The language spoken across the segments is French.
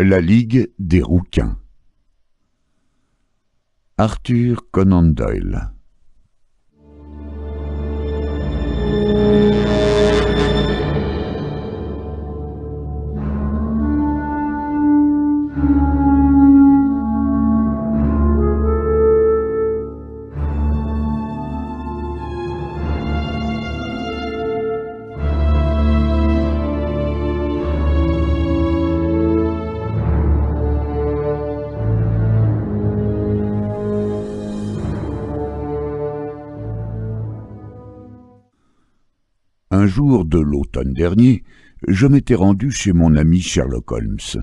La Ligue des rouquins. Arthur Conan Doyle. Un jour de l'automne dernier, je m'étais rendu chez mon ami Sherlock Holmes.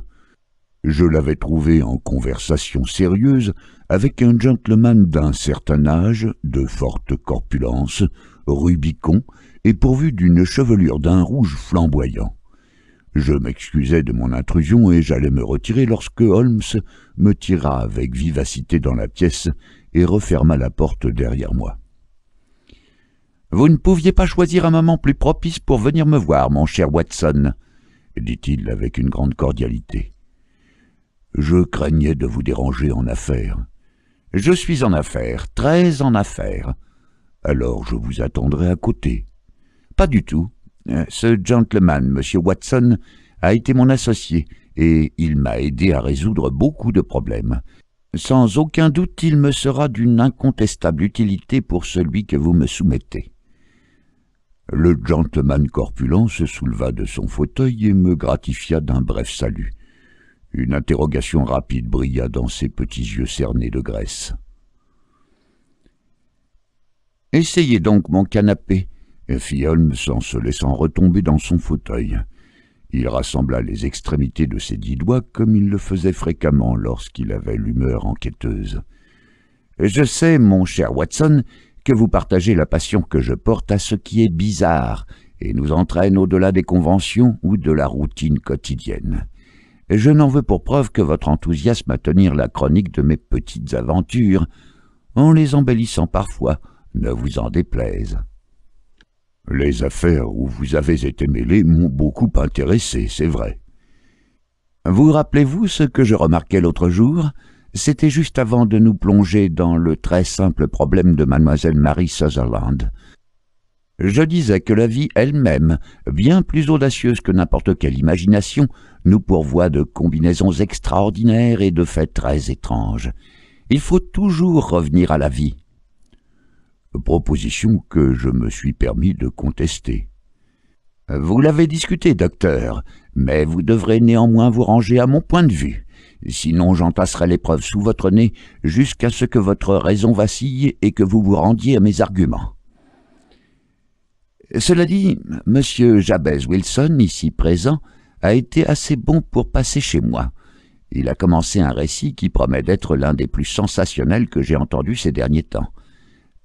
Je l'avais trouvé en conversation sérieuse avec un gentleman d'un certain âge, de forte corpulence, rubicond et pourvu d'une chevelure d'un rouge flamboyant. Je m'excusai de mon intrusion et j'allais me retirer lorsque Holmes me tira avec vivacité dans la pièce et referma la porte derrière moi. « Vous ne pouviez pas choisir un moment plus propice pour venir me voir, mon cher Watson, » dit-il avec une grande cordialité. « Je craignais de vous déranger en affaires. »« Je suis en affaires, très en affaires. Alors je vous attendrai à côté. »« Pas du tout. Ce gentleman, monsieur Watson, a été mon associé et il m'a aidé à résoudre beaucoup de problèmes. Sans aucun doute, il me sera d'une incontestable utilité pour celui que vous me soumettez. » Le gentleman corpulent se souleva de son fauteuil et me gratifia d'un bref salut. Une interrogation rapide brilla dans ses petits yeux cernés de graisse. « Essayez donc mon canapé, » fit Holmes en se laissant retomber dans son fauteuil. Il rassembla les extrémités de ses 10 doigts comme il le faisait fréquemment lorsqu'il avait l'humeur enquêteuse. « Je sais, mon cher Watson, que vous partagez la passion que je porte à ce qui est bizarre et nous entraîne au-delà des conventions ou de la routine quotidienne. Je n'en veux pour preuve que votre enthousiasme à tenir la chronique de mes petites aventures, en les embellissant parfois, ne vous en déplaise. Les affaires où vous avez été mêlé m'ont beaucoup intéressé, c'est vrai. Vous rappelez-vous ce que je remarquai l'autre jour ? C'était juste avant de nous plonger dans le très simple problème de mademoiselle Mary Sutherland. Je disais que la vie elle-même, bien plus audacieuse que n'importe quelle imagination, nous pourvoit de combinaisons extraordinaires et de faits très étranges. Il faut toujours revenir à la vie. Proposition que je me suis permis de contester. Vous l'avez discuté, docteur, mais vous devrez néanmoins vous ranger à mon point de vue. Sinon j'entasserai l'épreuve sous votre nez jusqu'à ce que votre raison vacille et que vous vous rendiez à mes arguments. Cela dit, monsieur Jabez Wilson, ici présent, a été assez bon pour passer chez moi. Il a commencé un récit qui promet d'être l'un des plus sensationnels que j'ai entendus ces derniers temps.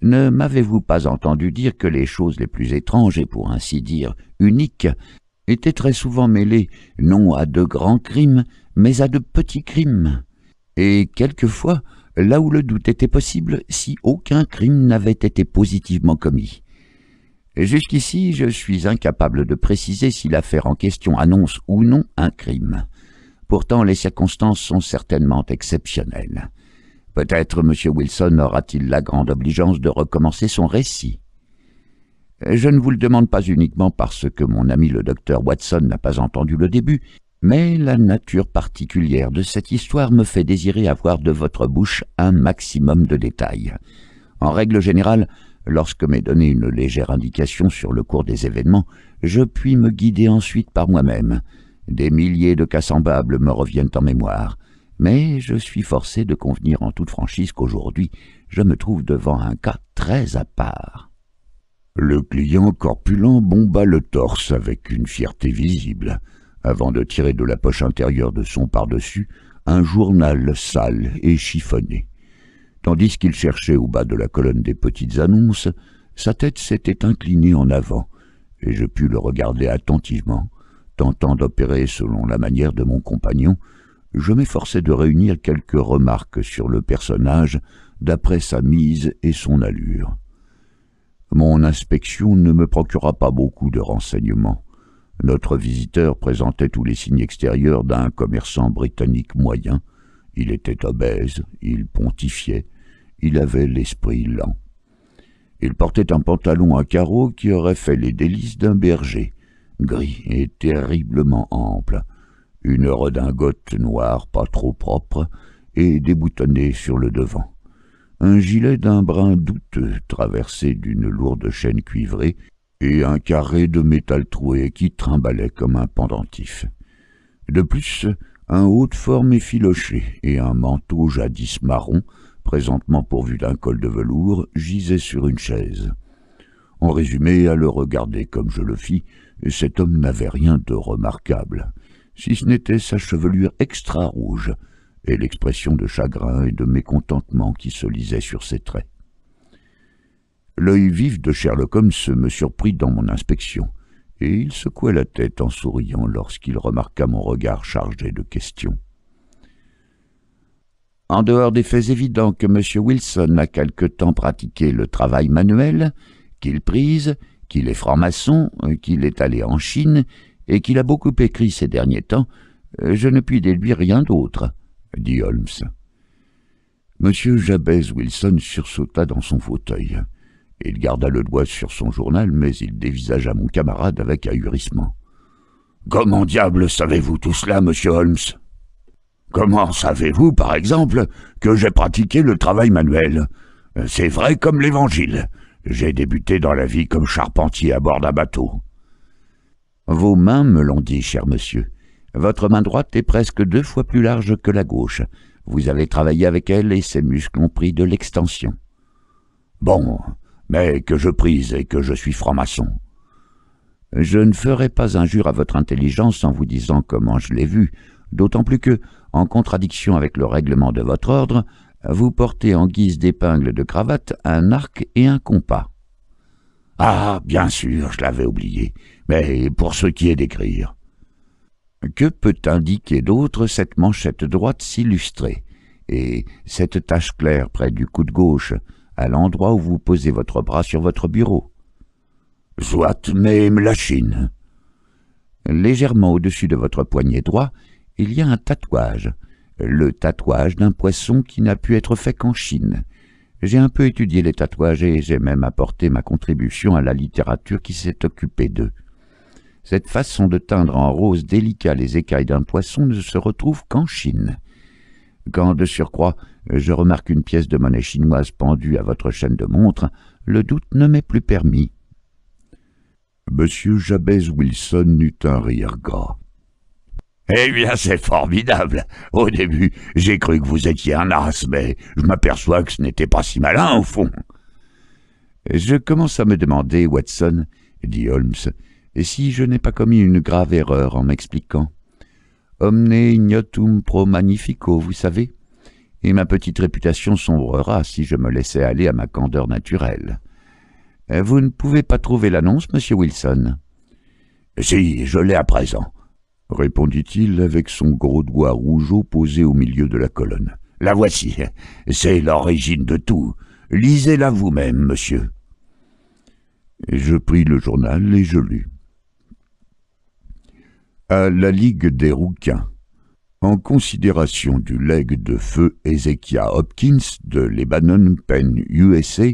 Ne m'avez-vous pas entendu dire que les choses les plus étranges et pour ainsi dire uniques étaient très souvent mêlées non à de grands crimes, mais à de petits crimes, et quelquefois, là où le doute était possible, si aucun crime n'avait été positivement commis. Jusqu'ici, je suis incapable de préciser si l'affaire en question annonce ou non un crime. Pourtant, les circonstances sont certainement exceptionnelles. Peut-être M. Wilson aura-t-il la grande obligeance de recommencer son récit. Je ne vous le demande pas uniquement parce que mon ami le docteur Watson n'a pas entendu le début, mais la nature particulière de cette histoire me fait désirer avoir de votre bouche un maximum de détails. En règle générale, lorsque m'est donnée une légère indication sur le cours des événements, je puis me guider ensuite par moi-même. Des milliers de cas semblables me reviennent en mémoire, mais je suis forcé de convenir en toute franchise qu'aujourd'hui, je me trouve devant un cas très à part. Le client corpulent bomba le torse avec une fierté visible, avant de tirer de la poche intérieure de son pardessus un journal sale et chiffonné. Tandis qu'il cherchait au bas de la colonne des petites annonces, sa tête s'était inclinée en avant, et je pus le regarder attentivement, tentant d'opérer selon la manière de mon compagnon. Je m'efforçai de réunir quelques remarques sur le personnage d'après sa mise et son allure. Mon inspection ne me procura pas beaucoup de renseignements. Notre visiteur présentait tous les signes extérieurs d'un commerçant britannique moyen. Il était obèse, il pontifiait, il avait l'esprit lent. Il portait un pantalon à carreaux qui aurait fait les délices d'un berger, gris et terriblement ample, une redingote noire pas trop propre et déboutonnée sur le devant, un gilet d'un brun douteux traversé d'une lourde chaîne cuivrée et un carré de métal troué qui trimbalait comme un pendentif. De plus, un haut de forme effiloché et un manteau jadis marron, présentement pourvu d'un col de velours, gisait sur une chaise. En résumé, à le regarder comme je le fis, cet homme n'avait rien de remarquable, si ce n'était sa chevelure extra-rouge et l'expression de chagrin et de mécontentement qui se lisait sur ses traits. L'œil vif de Sherlock Holmes me surprit dans mon inspection, et il secouait la tête en souriant lorsqu'il remarqua mon regard chargé de questions. En dehors des faits évidents que M. Wilson a quelque temps pratiqué le travail manuel, qu'il prise, qu'il est franc-maçon, qu'il est allé en Chine et qu'il a beaucoup écrit ces derniers temps, je ne puis déduire rien d'autre, dit Holmes. M. Jabez Wilson sursauta dans son fauteuil. Il garda le doigt sur son journal, mais il dévisagea mon camarade avec ahurissement. « Comment diable savez-vous tout cela, monsieur Holmes ? Comment savez-vous, par exemple, que j'ai pratiqué le travail manuel ? C'est vrai comme l'Évangile. J'ai débuté dans la vie comme charpentier à bord d'un bateau. »« Vos mains me l'ont dit, cher monsieur. Votre main droite est presque 2 fois plus large que la gauche. Vous avez travaillé avec elle et ses muscles ont pris de l'extension. »« Bon, mais que je prise et que je suis franc-maçon. » Je ne ferai pas injure à votre intelligence en vous disant comment je l'ai vu, d'autant plus que, en contradiction avec le règlement de votre ordre, vous portez en guise d'épingle de cravate un arc et un compas. « Ah, bien sûr, je l'avais oublié, mais pour ce qui est d'écrire. » Que peut indiquer d'autre cette manchette droite si lustrée, et cette tache claire près du coude gauche, à l'endroit où vous posez votre bras sur votre bureau? Soit, mais la Chine. Légèrement au-dessus de votre poignet droit, il y a un tatouage, le tatouage d'un poisson qui n'a pu être fait qu'en Chine. J'ai un peu étudié les tatouages et j'ai même apporté ma contribution à la littérature qui s'est occupée d'eux. Cette façon de teindre en rose délicat les écailles d'un poisson ne se retrouve qu'en Chine. Quand, de surcroît, je remarque une pièce de monnaie chinoise pendue à votre chaîne de montre, le doute ne m'est plus permis. Monsieur Jabez Wilson eut un rire gras. « Eh bien, c'est formidable. Au début, j'ai cru que vous étiez un as, mais je m'aperçois que ce n'était pas si malin, au fond. »« Je commence à me demander, Watson, dit Holmes, si je n'ai pas commis une grave erreur en m'expliquant. Omne ignotum pro magnifico, vous savez, et ma petite réputation sombrera si je me laissais aller à ma candeur naturelle. Vous ne pouvez pas trouver l'annonce, monsieur Wilson? »« Si, je l'ai à présent, » répondit-il avec son gros doigt rougeau posé au milieu de la colonne. « La voici, c'est l'origine de tout. Lisez-la vous-même, monsieur. » Je pris le journal et je lus. À la Ligue des rouquins. En considération du legs de feu Ezekiah Hopkins de Lebanon Penn, USA,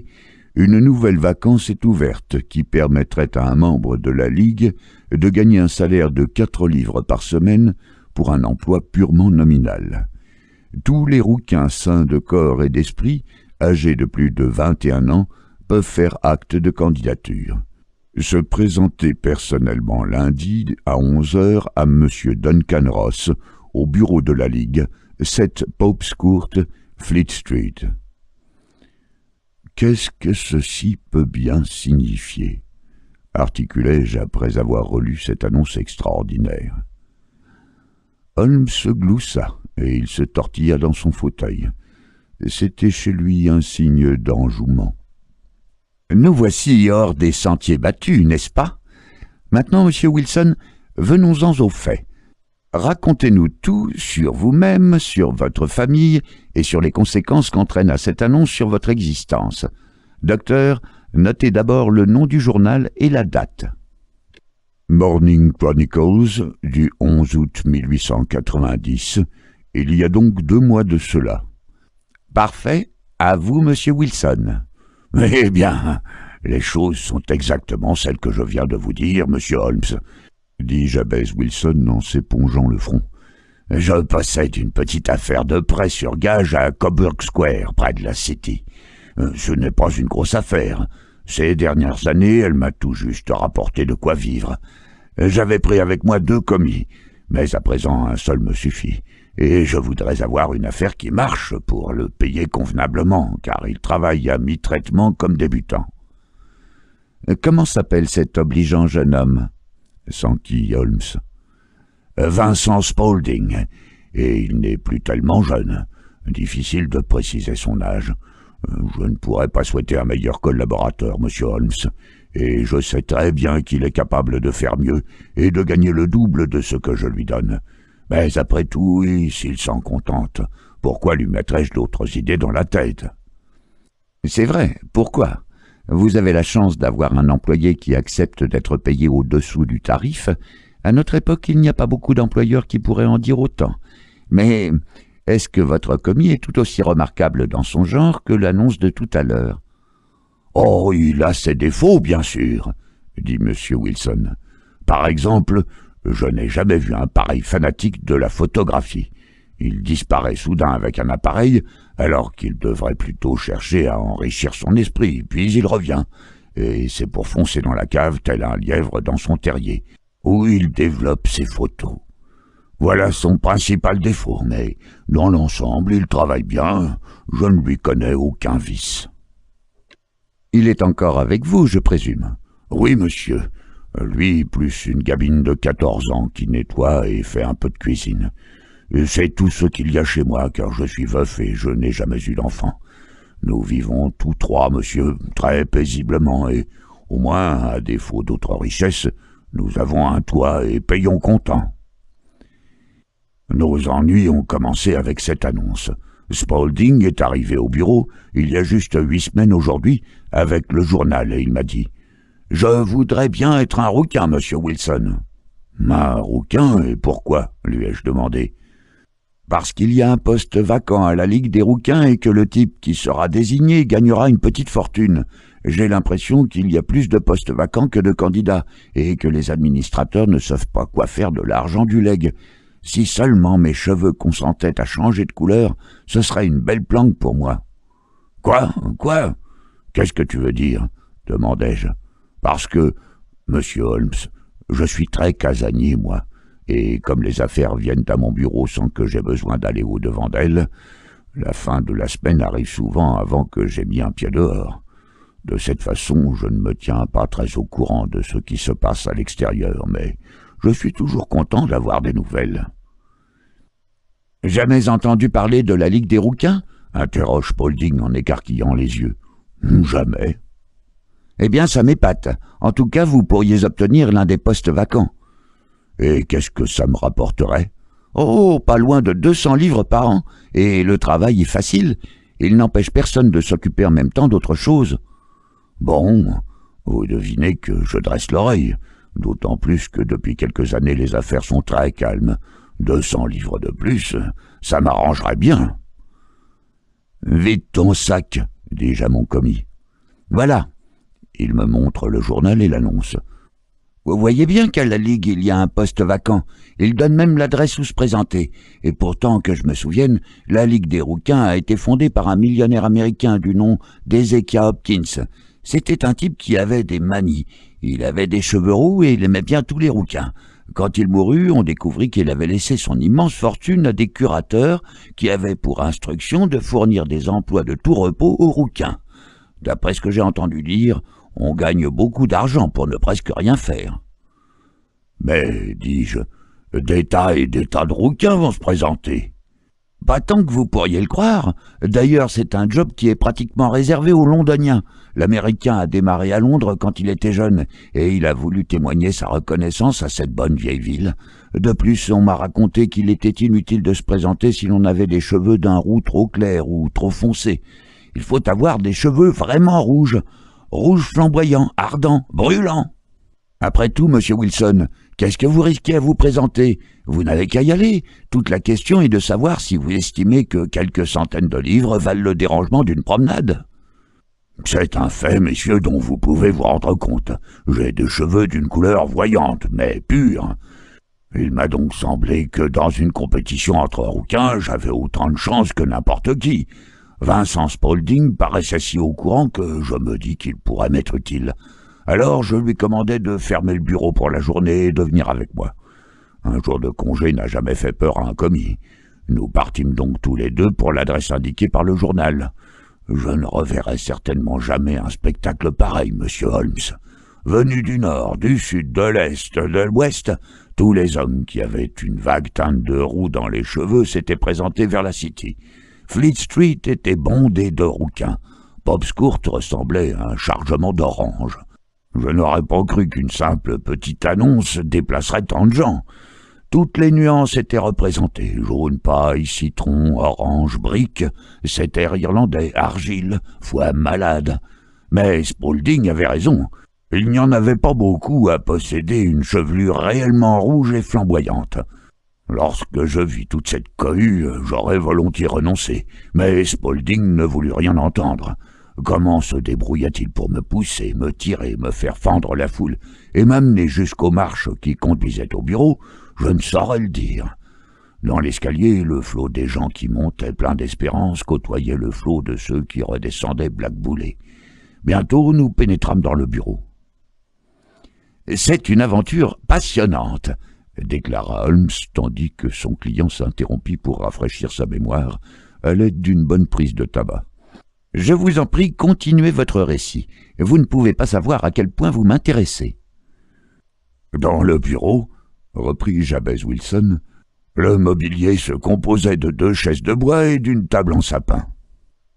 une nouvelle vacance est ouverte qui permettrait à un membre de la Ligue de gagner un salaire de 4 livres par semaine pour un emploi purement nominal. Tous les rouquins sains de corps et d'esprit, âgés de plus de 21 ans, peuvent faire acte de candidature. Se présenter personnellement lundi à 11 h à M. Duncan Ross, au bureau de la Ligue, 7 Pope's Court, Fleet Street. Qu'est-ce que ceci peut bien signifier? Articulai-je après avoir relu cette annonce extraordinaire. Holmes se gloussa et il se tortilla dans son fauteuil. C'était chez lui un signe d'enjouement. « Nous voici hors des sentiers battus, n'est-ce pas? Maintenant, monsieur Wilson, venons-en aux faits. Racontez-nous tout sur vous-même, sur votre famille et sur les conséquences qu'entraîna cette annonce sur votre existence. Docteur, notez d'abord le nom du journal et la date. » Morning Chronicles du 11 août 1890, il y a donc 2 mois de cela. Parfait, à vous, monsieur Wilson. Eh bien, les choses sont exactement celles que je viens de vous dire, monsieur Holmes, dit Jabez Wilson en s'épongeant le front. Je possède une petite affaire de prêt sur gage à Coburg Square, près de la City. Ce n'est pas une grosse affaire. Ces dernières années, elle m'a tout juste rapporté de quoi vivre. J'avais pris avec moi 2 commis, mais à présent un seul me suffit. Et je voudrais avoir une affaire qui marche pour le payer convenablement, car il travaille à mi-traitement comme débutant. Comment s'appelle cet obligeant jeune homme? S'enquit Holmes. Vincent Spaulding, et il n'est plus tellement jeune. Difficile de préciser son âge. Je ne pourrais pas souhaiter un meilleur collaborateur, monsieur Holmes, et je sais très bien qu'il est capable de faire mieux et de gagner le double de ce que je lui donne. Mais après tout, s'il s'en contente, pourquoi lui mettrais-je d'autres idées dans la tête? C'est vrai, pourquoi? Vous avez la chance d'avoir un employé qui accepte d'être payé au-dessous du tarif. À notre époque, il n'y a pas beaucoup d'employeurs qui pourraient en dire autant. Mais est-ce que votre commis est tout aussi remarquable dans son genre que l'annonce de tout à l'heure? Oh, il a ses défauts, bien sûr, dit M. Wilson. Par exemple, je n'ai jamais vu un pareil fanatique de la photographie. Il disparaît soudain avec un appareil, alors qu'il devrait plutôt chercher à enrichir son esprit, puis il revient, et c'est pour foncer dans la cave tel un lièvre dans son terrier, où il développe ses photos. Voilà son principal défaut, mais dans l'ensemble, il travaille bien, je ne lui connais aucun vice. Il est encore avec vous, je présume? Oui, monsieur. Lui, plus une gamine de 14 ans qui nettoie et fait un peu de cuisine. C'est tout ce qu'il y a chez moi, car je suis veuf et je n'ai jamais eu d'enfant. Nous vivons tous 3, monsieur, très paisiblement, et, au moins, à défaut d'autres richesses, nous avons un toit et payons comptant. Nos ennuis ont commencé avec cette annonce. Spaulding est arrivé au bureau, il y a juste 8 semaines aujourd'hui, avec le journal, et il m'a dit « Je voudrais bien être un rouquin, monsieur Wilson. » « Un rouquin, et pourquoi ?» lui ai-je demandé. « Parce qu'il y a un poste vacant à la Ligue des rouquins et que le type qui sera désigné gagnera une petite fortune. J'ai l'impression qu'il y a plus de postes vacants que de candidats, et que les administrateurs ne savent pas quoi faire de l'argent du legs. Si seulement mes cheveux consentaient à changer de couleur, ce serait une belle planque pour moi. »« Quoi? Qu'est-ce que tu veux dire ?» demandai-je. « Parce que, monsieur Holmes, je suis très casanier, moi, et comme les affaires viennent à mon bureau sans que j'aie besoin d'aller au-devant d'elles, la fin de la semaine arrive souvent avant que j'aie mis un pied dehors. De cette façon, je ne me tiens pas très au courant de ce qui se passe à l'extérieur, mais je suis toujours content d'avoir des nouvelles. »« Jamais entendu parler de la Ligue des rouquins ?» interroge Spaulding en écarquillant les yeux. « Jamais. » « Eh bien, ça m'épate. En tout cas, vous pourriez obtenir l'un des postes vacants. »« Et qu'est-ce que ça me rapporterait ?»« Oh, pas loin de 200 livres par an. Et le travail est facile. Il n'empêche personne de s'occuper en même temps d'autre chose. »« Bon, vous devinez que je dresse l'oreille. D'autant plus que depuis quelques années, les affaires sont très calmes. 200 livres de plus, ça m'arrangerait bien. »« Vite ton sac, dis-je à mon commis. »« Voilà. » Il me montre le journal et l'annonce. Vous voyez bien qu'à la Ligue, il y a un poste vacant. Il donne même l'adresse où se présenter. Et pourtant, que je me souvienne, la Ligue des rouquins a été fondée par un millionnaire américain du nom d'Ezekiah Hopkins. C'était un type qui avait des manies. Il avait des cheveux roux et il aimait bien tous les rouquins. Quand il mourut, on découvrit qu'il avait laissé son immense fortune à des curateurs qui avaient pour instruction de fournir des emplois de tout repos aux rouquins. D'après ce que j'ai entendu dire, on gagne beaucoup d'argent pour ne presque rien faire. « Mais, dis-je, des tas et des tas de rouquins vont se présenter. »« Pas tant que vous pourriez le croire. D'ailleurs, c'est un job qui est pratiquement réservé aux Londoniens. L'Américain a démarré à Londres quand il était jeune, et il a voulu témoigner sa reconnaissance à cette bonne vieille ville. De plus, on m'a raconté qu'il était inutile de se présenter si l'on avait des cheveux d'un roux trop clair ou trop foncé. Il faut avoir des cheveux vraiment rouges. Rouge flamboyant, ardent, brûlant. »« Après tout, monsieur Wilson, qu'est-ce que vous risquez à vous présenter? Vous n'avez qu'à y aller. Toute la question est de savoir si vous estimez que quelques centaines de livres valent le dérangement d'une promenade. C'est un fait, messieurs, dont vous pouvez vous rendre compte. J'ai des cheveux d'une couleur voyante, mais pure. Il m'a donc semblé que dans une compétition entre rouquins, j'avais autant de chance que n'importe qui. Vincent Spaulding paraissait si au courant que je me dis qu'il pourrait m'être utile. Alors je lui commandai de fermer le bureau pour la journée et de venir avec moi. Un jour de congé n'a jamais fait peur à un commis. Nous partîmes donc tous les deux pour l'adresse indiquée par le journal. Je ne reverrai certainement jamais un spectacle pareil, monsieur Holmes. Venus du nord, du sud, de l'est, de l'ouest, tous les hommes qui avaient une vague teinte de roux dans les cheveux s'étaient présentés vers la City. Fleet Street était bondée de rouquins. Bob's Court ressemblait à un chargement d'oranges. Je n'aurais pas cru qu'une simple petite annonce déplacerait tant de gens. Toutes les nuances étaient représentées, jaune paille, citron, orange, brique, cet air irlandais, argile, foie malade. Mais Spaulding avait raison, il n'y en avait pas beaucoup à posséder une chevelure réellement rouge et flamboyante. Lorsque je vis toute cette cohue, j'aurais volontiers renoncé, mais Spaulding ne voulut rien entendre. Comment se débrouilla-t-il pour me pousser, me tirer, me faire fendre la foule, et m'amener jusqu'aux marches qui conduisaient au bureau? Je ne saurais le dire. Dans l'escalier, le flot des gens qui montaient plein d'espérance côtoyait le flot de ceux qui redescendaient blackboulés. Bientôt, nous pénétrâmes dans le bureau. « C'est une aventure passionnante », déclara Holmes, tandis que son client s'interrompit pour rafraîchir sa mémoire à l'aide d'une bonne prise de tabac. « Je vous en prie, continuez votre récit. Vous ne pouvez pas savoir à quel point vous m'intéressez. » Dans le bureau, reprit Jabez Wilson, le mobilier se composait de 2 chaises de bois et d'une table en sapin.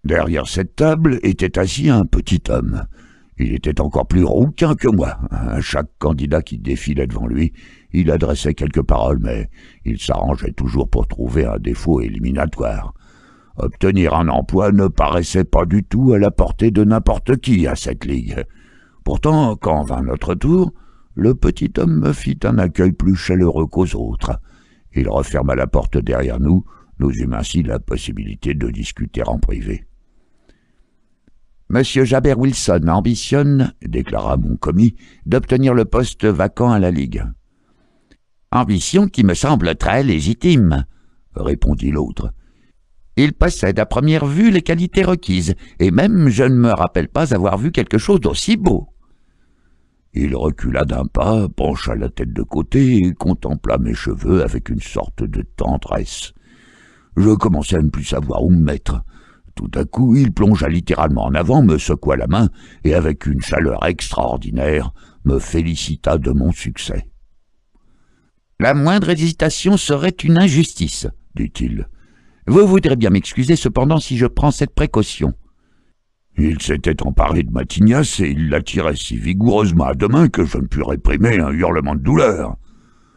Derrière cette table était assis un petit homme. Il était encore plus rouquin que moi. À chaque candidat qui défilait devant lui, il adressait quelques paroles, mais il s'arrangeait toujours pour trouver un défaut éliminatoire. Obtenir un emploi ne paraissait pas du tout à la portée de n'importe qui à cette ligue. Pourtant, quand vint notre tour, le petit homme me fit un accueil plus chaleureux qu'aux autres. Il referma la porte derrière nous, nous eûmes ainsi la possibilité de discuter en privé. « Monsieur Jabez Wilson ambitionne, déclara mon commis, d'obtenir le poste vacant à la Ligue. »« Ambition qui me semble très légitime, » répondit l'autre. « Il possède à première vue les qualités requises, et même je ne me rappelle pas avoir vu quelque chose d'aussi beau. » Il recula d'un pas, pencha la tête de côté et contempla mes cheveux avec une sorte de tendresse. Je commençais à ne plus savoir où me mettre. Tout à coup, il plongea littéralement en avant, me secoua la main et, avec une chaleur extraordinaire, me félicita de mon succès. « La moindre hésitation serait une injustice, dit-il. Vous voudrez bien m'excuser cependant si je prends cette précaution. » Il s'était emparé de ma tignasse et il la tirait si vigoureusement à 2 mains que je ne pus réprimer un hurlement de douleur.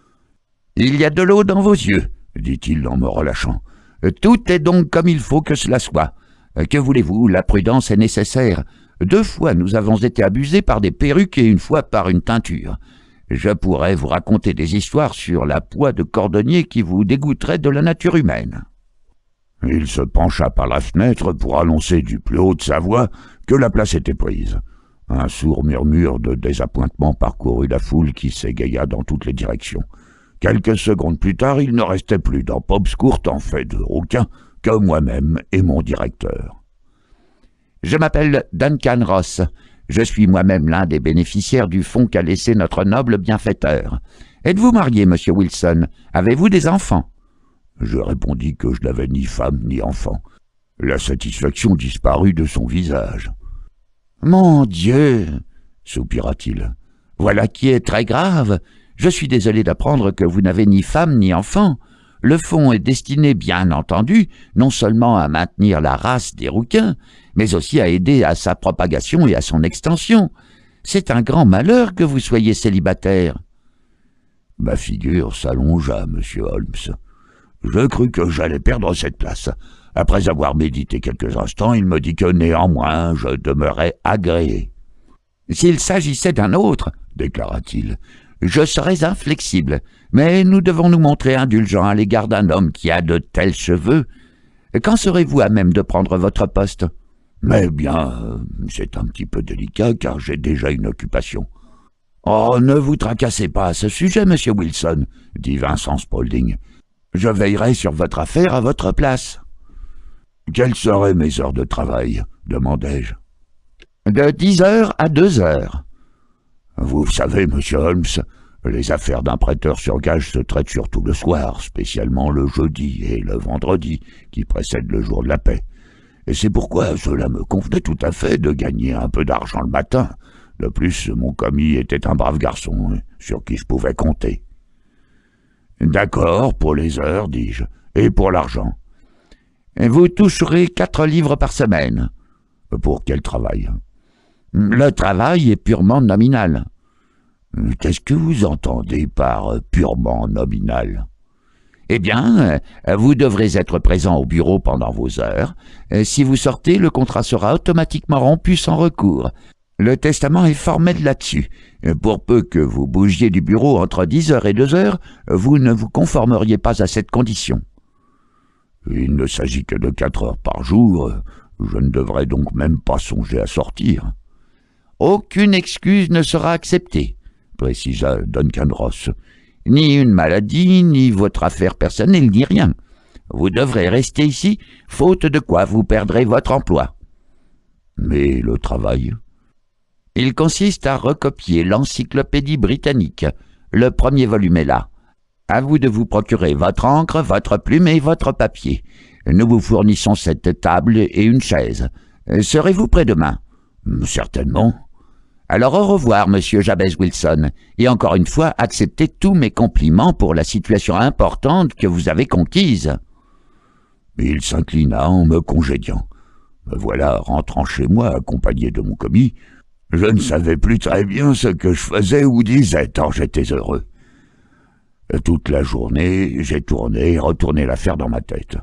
« Il y a de l'eau dans vos yeux, dit-il en me relâchant. Tout est donc comme il faut que cela soit. Que voulez-vous, la prudence est nécessaire. 2 fois nous avons été abusés par des perruques et 1 fois par une teinture. Je pourrais vous raconter des histoires sur la poix de cordonnier qui vous dégoûteraient de la nature humaine. » Il se pencha par la fenêtre pour annoncer du plus haut de sa voix que la place était prise. Un sourd murmure de désappointement parcourut la foule qui s'égaya dans toutes les directions. Quelques secondes plus tard, il ne restait plus dans Bob's Court en fait de rouquin que moi-même et mon directeur. « Je m'appelle Duncan Ross. Je suis moi-même l'un des bénéficiaires du fonds qu'a laissé notre noble bienfaiteur. Êtes-vous marié, monsieur Wilson? Avez-vous des enfants? » Je répondis que je n'avais ni femme ni enfant. La satisfaction disparut de son visage. « Mon Dieu !» soupira-t-il. « Voilà qui est très grave. Je suis désolé d'apprendre que vous n'avez ni femme ni enfant. Le fonds est destiné, bien entendu, non seulement à maintenir la race des rouquins, mais aussi à aider à sa propagation et à son extension. C'est un grand malheur que vous soyez célibataire. » Ma figure s'allongea, monsieur Holmes. Je crus que j'allais perdre cette place. Après avoir médité quelques instants, il me dit que néanmoins je demeurais agréé. S'il s'agissait d'un autre, déclara-t-il, je serais inflexible, mais nous devons nous montrer indulgents à l'égard d'un homme qui a de tels cheveux. Quand serez-vous à même de prendre votre poste? Mais bien, c'est un petit peu délicat, car j'ai déjà une occupation. Oh, ne vous tracassez pas à ce sujet, monsieur Wilson, dit Vincent Spaulding. Je veillerai sur votre affaire à votre place. Quelles seraient mes heures de travail? Demandai-je. De 10 heures à 2 heures. Vous savez, monsieur Holmes, les affaires d'un prêteur sur gage se traitent surtout le soir, spécialement le jeudi et le vendredi, qui précèdent le jour de la paix. Et c'est pourquoi cela me convenait tout à fait de gagner un peu d'argent le matin. De plus, mon commis était un brave garçon, sur qui je pouvais compter. D'accord, pour les heures, dis-je, et pour l'argent. Vous toucherez 4 livres par semaine. Pour quel travail? Le travail est purement nominal. Qu'est-ce que vous entendez par purement nominal? Eh bien, vous devrez être présent au bureau pendant vos heures. Si vous sortez, le contrat sera automatiquement rompu sans recours. Le testament est formel là-dessus. Pour peu que vous bougiez du bureau entre 10 heures et 2 heures, vous ne vous conformeriez pas à cette condition. Il ne s'agit que de 4 heures par jour. Je ne devrais donc même pas songer à sortir. Aucune excuse ne sera acceptée, précisa Duncan Ross. Ni une maladie, ni votre affaire personnelle, ni rien. Vous devrez rester ici, faute de quoi vous perdrez votre emploi. Mais le travail? Il consiste à recopier l'encyclopédie britannique. Le premier volume est là. À vous de vous procurer votre encre, votre plume et votre papier. Nous vous fournissons cette table et une chaise. Serez-vous prêt demain? Certainement. Alors au revoir, monsieur Jabez Wilson, et encore une fois, acceptez tous mes compliments pour la situation importante que vous avez conquise. Il s'inclina en me congédiant. Me voilà rentrant chez moi accompagné de mon commis. Je ne savais plus très bien ce que je faisais ou disais tant j'étais heureux. Toute la journée, j'ai tourné et retourné l'affaire dans ma tête.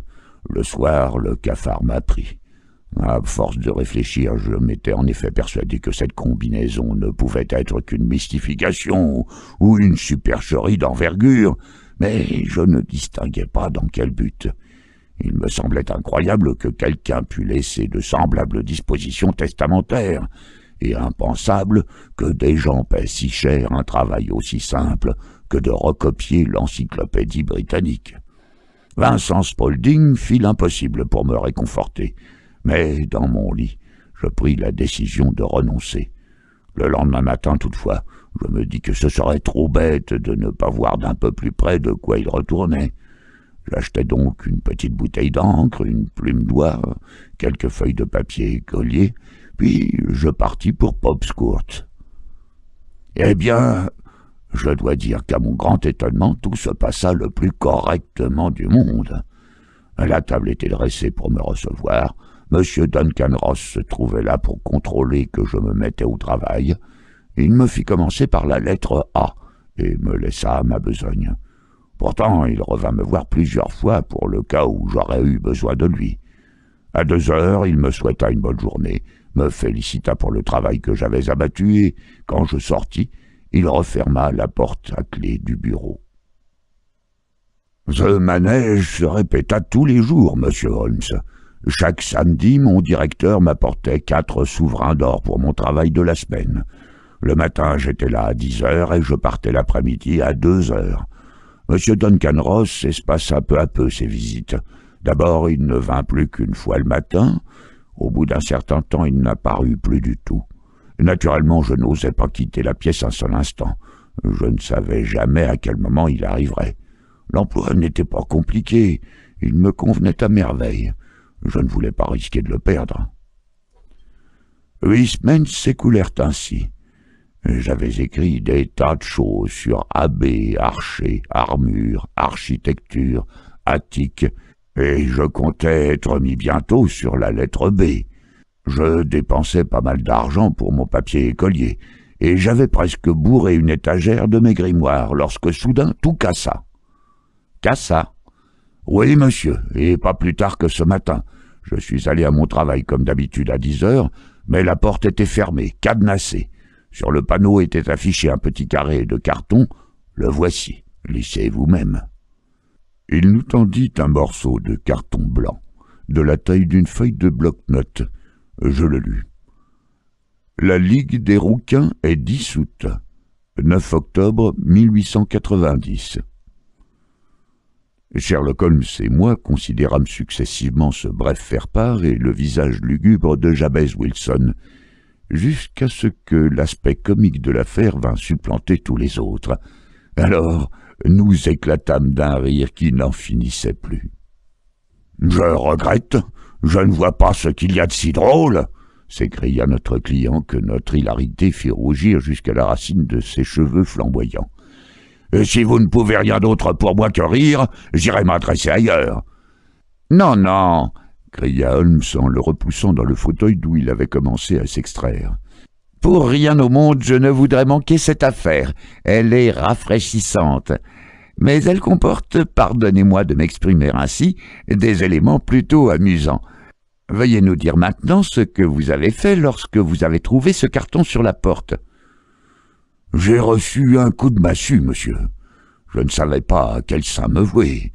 Le soir, le cafard m'a pris. À force de réfléchir, je m'étais en effet persuadé que cette combinaison ne pouvait être qu'une mystification ou une supercherie d'envergure, mais je ne distinguais pas dans quel but. Il me semblait incroyable que quelqu'un pût laisser de semblables dispositions testamentaires, et impensable que des gens paient si cher un travail aussi simple que de recopier l'encyclopédie britannique. Vincent Spaulding fit l'impossible pour me réconforter, mais dans mon lit, je pris la décision de renoncer. Le lendemain matin, toutefois, je me dis que ce serait trop bête de ne pas voir d'un peu plus près de quoi il retournait. J'achetai donc une petite bouteille d'encre, une plume d'oie, quelques feuilles de papier collier, puis je partis pour Pope's Court. Eh bien, je dois dire qu'à mon grand étonnement, tout se passa le plus correctement du monde. La table était dressée pour me recevoir. M. Duncan Ross se trouvait là pour contrôler que je me mettais au travail. Il me fit commencer par la lettre A et me laissa à ma besogne. Pourtant, il revint me voir plusieurs fois pour le cas où j'aurais eu besoin de lui. À 2 heures, il me souhaita une bonne journée, me félicita pour le travail que j'avais abattu et, quand je sortis, il referma la porte à clé du bureau. Ce manège se répéta tous les jours, monsieur Holmes. Chaque samedi, mon directeur m'apportait 4 souverains d'or pour mon travail de la semaine. Le matin, j'étais là à 10 heures et je partais l'après-midi à 2 heures. Monsieur Duncan Ross espaça peu à peu ses visites. D'abord, il ne vint plus qu'une fois le matin. Au bout d'un certain temps, il n'apparut plus du tout. Naturellement, je n'osais pas quitter la pièce un seul instant. Je ne savais jamais à quel moment il arriverait. L'emploi n'était pas compliqué. Il me convenait à merveille. Je ne voulais pas risquer de le perdre. 8 semaines s'écoulèrent ainsi. J'avais écrit des tas de choses sur abbé, archer, armure, architecture, attique, et je comptais être mis bientôt sur la lettre B. Je dépensais pas mal d'argent pour mon papier écolier, et j'avais presque bourré une étagère de mes grimoires lorsque soudain tout cassa. Cassa? Oui, monsieur, et pas plus tard que ce matin. Je suis allé à mon travail comme d'habitude à 10 heures, mais la porte était fermée, cadenassée. Sur le panneau était affiché un petit carré de carton. Le voici, lisez vous-même. Il nous tendit un morceau de carton blanc, de la taille d'une feuille de bloc-notes. Je le lus. La Ligue des Rouquins est dissoute. 9 octobre 1890. Sherlock Holmes et moi considérâmes successivement ce bref faire-part et le visage lugubre de Jabez Wilson, jusqu'à ce que l'aspect comique de l'affaire vint supplanter tous les autres. Alors, nous éclatâmes d'un rire qui n'en finissait plus. « Je regrette, je ne vois pas ce qu'il y a de si drôle !» s'écria notre client, que notre hilarité fit rougir jusqu'à la racine de ses cheveux flamboyants. « Et si vous ne pouvez rien d'autre pour moi que rire, j'irai m'adresser ailleurs. »« Non, non !» cria Holmes en le repoussant dans le fauteuil d'où il avait commencé à s'extraire. « Pour rien au monde, je ne voudrais manquer cette affaire. Elle est rafraîchissante. Mais elle comporte, pardonnez-moi de m'exprimer ainsi, des éléments plutôt amusants. Veuillez nous dire maintenant ce que vous avez fait lorsque vous avez trouvé ce carton sur la porte. »« J'ai reçu un coup de massue, monsieur. Je ne savais pas à quel saint me vouer.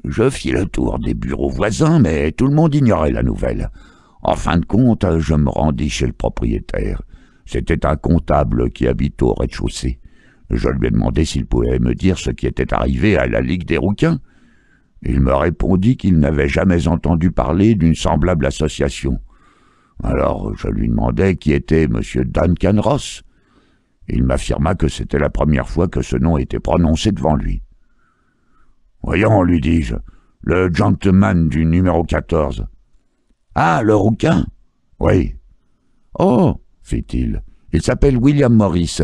Je fis le tour des bureaux voisins, mais tout le monde ignorait la nouvelle. En fin de compte, je me rendis chez le propriétaire. C'était un comptable qui habite au rez-de-chaussée. Je lui ai demandé s'il pouvait me dire ce qui était arrivé à la Ligue des Rouquins. Il me répondit qu'il n'avait jamais entendu parler d'une semblable association. Alors je lui demandai qui était M. Duncan Ross. Il m'affirma que c'était la première fois que ce nom était prononcé devant lui. « Voyons, lui dis-je, le gentleman du numéro 14. »« Ah, le rouquin ?»« Oui. »« Oh, fit-il, il s'appelle William Morris.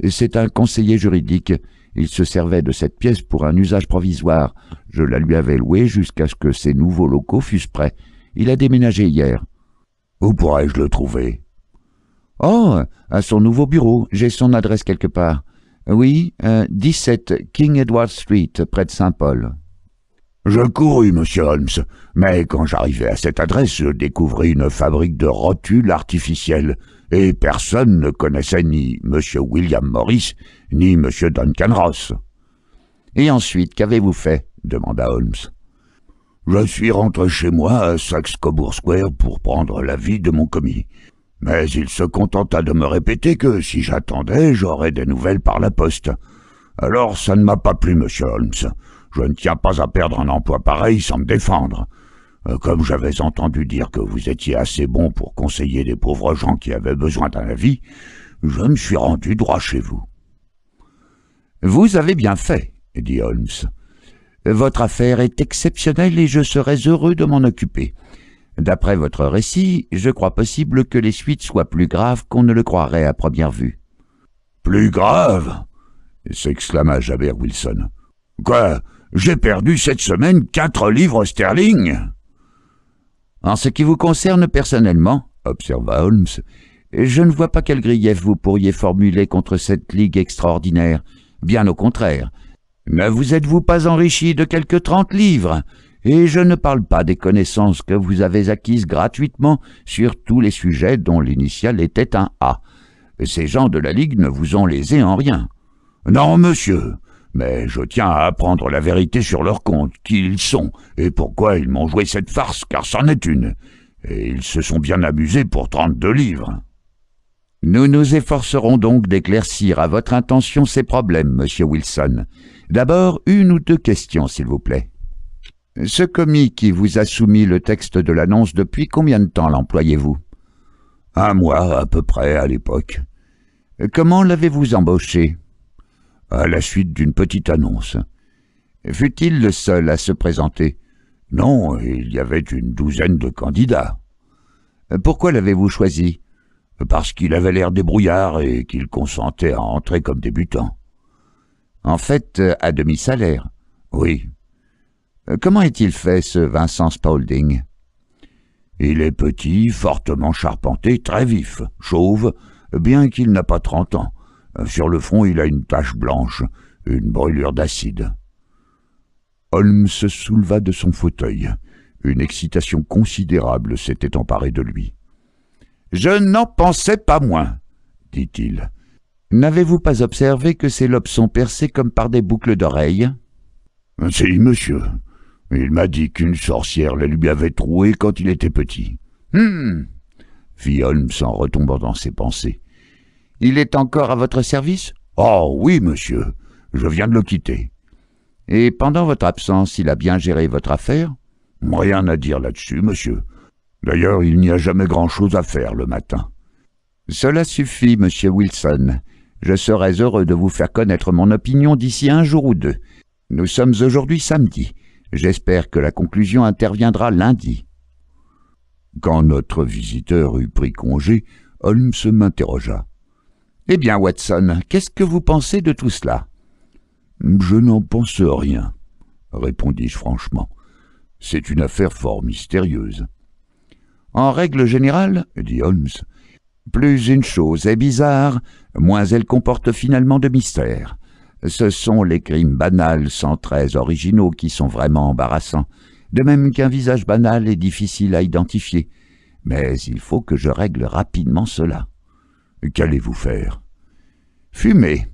C'est un conseiller juridique. Il se servait de cette pièce pour un usage provisoire. Je la lui avais louée jusqu'à ce que ses nouveaux locaux fussent prêts. Il a déménagé hier. »« Où pourrais-je le trouver ?»« Oh, à son nouveau bureau. J'ai son adresse quelque part. Oui, 17 King Edward Street, près de Saint-Paul. » Je courus, monsieur Holmes, mais quand j'arrivai à cette adresse, je découvris une fabrique de rotules artificielles, et personne ne connaissait ni monsieur William Morris, ni monsieur Duncan Ross. « Et ensuite, qu'avez-vous fait ?» demanda Holmes. « Je suis rentré chez moi à Saxe-Cobourg Square pour prendre l'avis de mon commis. Mais il se contenta de me répéter que si j'attendais, j'aurais des nouvelles par la poste. Alors ça ne m'a pas plu, monsieur Holmes. Je ne tiens pas à perdre un emploi pareil sans me défendre. Comme j'avais entendu dire que vous étiez assez bon pour conseiller des pauvres gens qui avaient besoin d'un avis, je me suis rendu droit chez vous. »« Vous avez bien fait, » dit Holmes. « Votre affaire est exceptionnelle et je serais heureux de m'en occuper. D'après votre récit, je crois possible que les suites soient plus graves qu'on ne le croirait à première vue. »« Plus graves ?» s'exclama Jabez Wilson. « Quoi ? J'ai perdu cette semaine 4 livres sterling !»« En ce qui vous concerne personnellement, observa Holmes, je ne vois pas quel grief vous pourriez formuler contre cette ligue extraordinaire. Bien au contraire. Ne vous êtes-vous pas enrichi de quelques 30 livres ? Et je ne parle pas des connaissances que vous avez acquises gratuitement sur tous les sujets dont l'initiale était un A. Ces gens de la Ligue ne vous ont lésé en rien. »« Non, monsieur, mais je tiens à apprendre la vérité sur leur compte, qui ils sont, et pourquoi ils m'ont joué cette farce, car c'en est une. Et ils se sont bien amusés pour 32 livres. » « Nous nous efforcerons donc d'éclaircir à votre intention ces problèmes, monsieur Wilson. D'abord, 1 ou 2 questions, s'il vous plaît. Ce commis qui vous a soumis le texte de l'annonce, depuis combien de temps l'employez-vous ? » « 1 mois, à peu près, à l'époque. »« Comment l'avez-vous embauché ? » ?»« À la suite d'une petite annonce. »« Fut-il le seul à se présenter ? » ?»« Non, il y avait une 12aine de candidats. »« Pourquoi l'avez-vous choisi ? » ?»« Parce qu'il avait l'air débrouillard et qu'il consentait à entrer comme débutant. »« En fait, à demi-salaire. »« Oui. » « Comment est-il fait, ce Vincent Spaulding ? » ?»« Il est petit, fortement charpenté, très vif, chauve, bien qu'il n'a pas 30 ans. Sur le front, il a une tache blanche, une brûlure d'acide. » Holmes se souleva de son fauteuil. Une excitation considérable s'était emparée de lui. « Je n'en pensais pas moins. dit-il. « N'avez-vous pas observé que ses lobes sont percés comme par des boucles d'oreilles ?»« Si, monsieur. Il m'a dit qu'une sorcière les lui avait troués quand il était petit. »« fit Holmes en retombant dans ses pensées. « Il est encore à votre service ?»« Oh oui, monsieur. Je viens de le quitter. »« Et pendant votre absence, il a bien géré votre affaire ?»« Rien à dire là-dessus, monsieur. D'ailleurs, il n'y a jamais grand-chose à faire le matin. »« Cela suffit, monsieur Wilson. Je serais heureux de vous faire connaître mon opinion d'ici un jour ou deux. Nous sommes aujourd'hui samedi. J'espère que la conclusion interviendra lundi. » Quand notre visiteur eut pris congé, Holmes m'interrogea. « Eh bien, Watson, qu'est-ce que vous pensez de tout cela ?»« Je n'en pense rien, » répondis-je franchement. « C'est une affaire fort mystérieuse. »« En règle générale, dit Holmes, plus une chose est bizarre, moins elle comporte finalement de mystère. Ce sont les crimes banals sans traits originaux qui sont vraiment embarrassants, de même qu'un visage banal est difficile à identifier. Mais il faut que je règle rapidement cela. »« Qu'allez-vous faire ?»« Fumer, »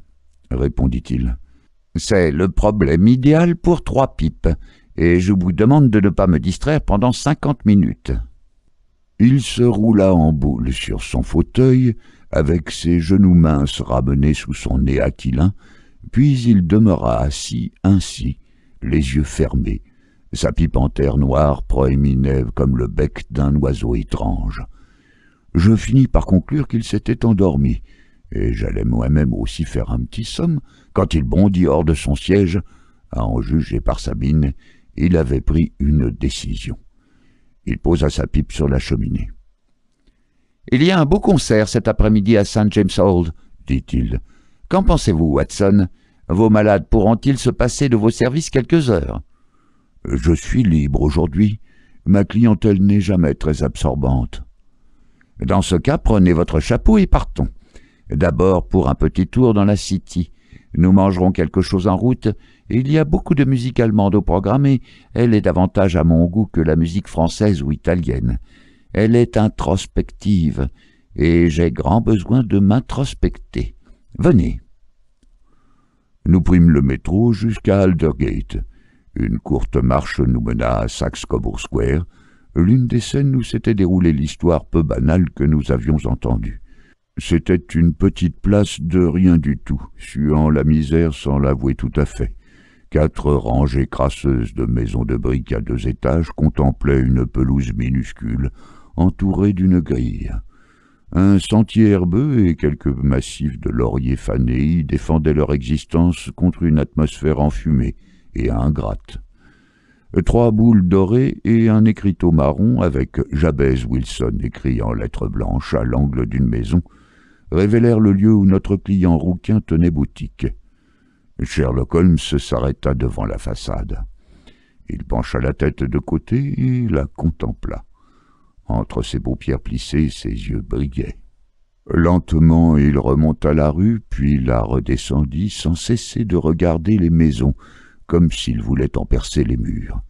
répondit-il. « C'est le problème idéal pour 3 pipes, et je vous demande de ne pas me distraire pendant 50 minutes. » Il se roula en boule sur son fauteuil, avec ses genoux minces ramenés sous son nez aquilin, puis il demeura assis ainsi, les yeux fermés. Sa pipe en terre noire proéminait comme le bec d'un oiseau étrange. Je finis par conclure qu'il s'était endormi, et j'allais moi-même aussi faire un petit somme, quand il bondit hors de son siège. À en juger par sa mine, il avait pris une décision. Il posa sa pipe sur la cheminée. « Il y a un beau concert cet après-midi à St. James Hall, dit-il. Qu'en pensez-vous, Watson? Vos malades pourront-ils se passer de vos services quelques heures? » « Je suis libre aujourd'hui. Ma clientèle n'est jamais très absorbante. »« Dans ce cas, prenez votre chapeau et partons. D'abord pour un petit tour dans la City. Nous mangerons quelque chose en route. Il y a beaucoup de musique allemande au programme et elle est davantage à mon goût que la musique française ou italienne. Elle est introspective et j'ai grand besoin de m'introspecter. Venez. » Nous prîmes le métro jusqu'à Aldergate. Une courte marche nous mena à Saxe-Coburg Square, l'une des scènes où s'était déroulée l'histoire peu banale que nous avions entendue. C'était une petite place de rien du tout, suant la misère sans l'avouer tout à fait. 4 rangées crasseuses de maisons de briques à 2 étages contemplaient une pelouse minuscule, entourée d'une grille. Un sentier herbeux et quelques massifs de lauriers fanés y défendaient leur existence contre une atmosphère enfumée et ingrate. 3 boules dorées et un écriteau marron avec « Jabez Wilson » écrit en lettres blanches à l'angle d'une maison révélèrent le lieu où notre client rouquin tenait boutique. Sherlock Holmes s'arrêta devant la façade. Il pencha la tête de côté et la contempla. Entre ses paupières plissées, ses yeux brillaient. Lentement, il remonta la rue, puis la redescendit sans cesser de regarder les maisons, comme s'il voulait en percer les murs.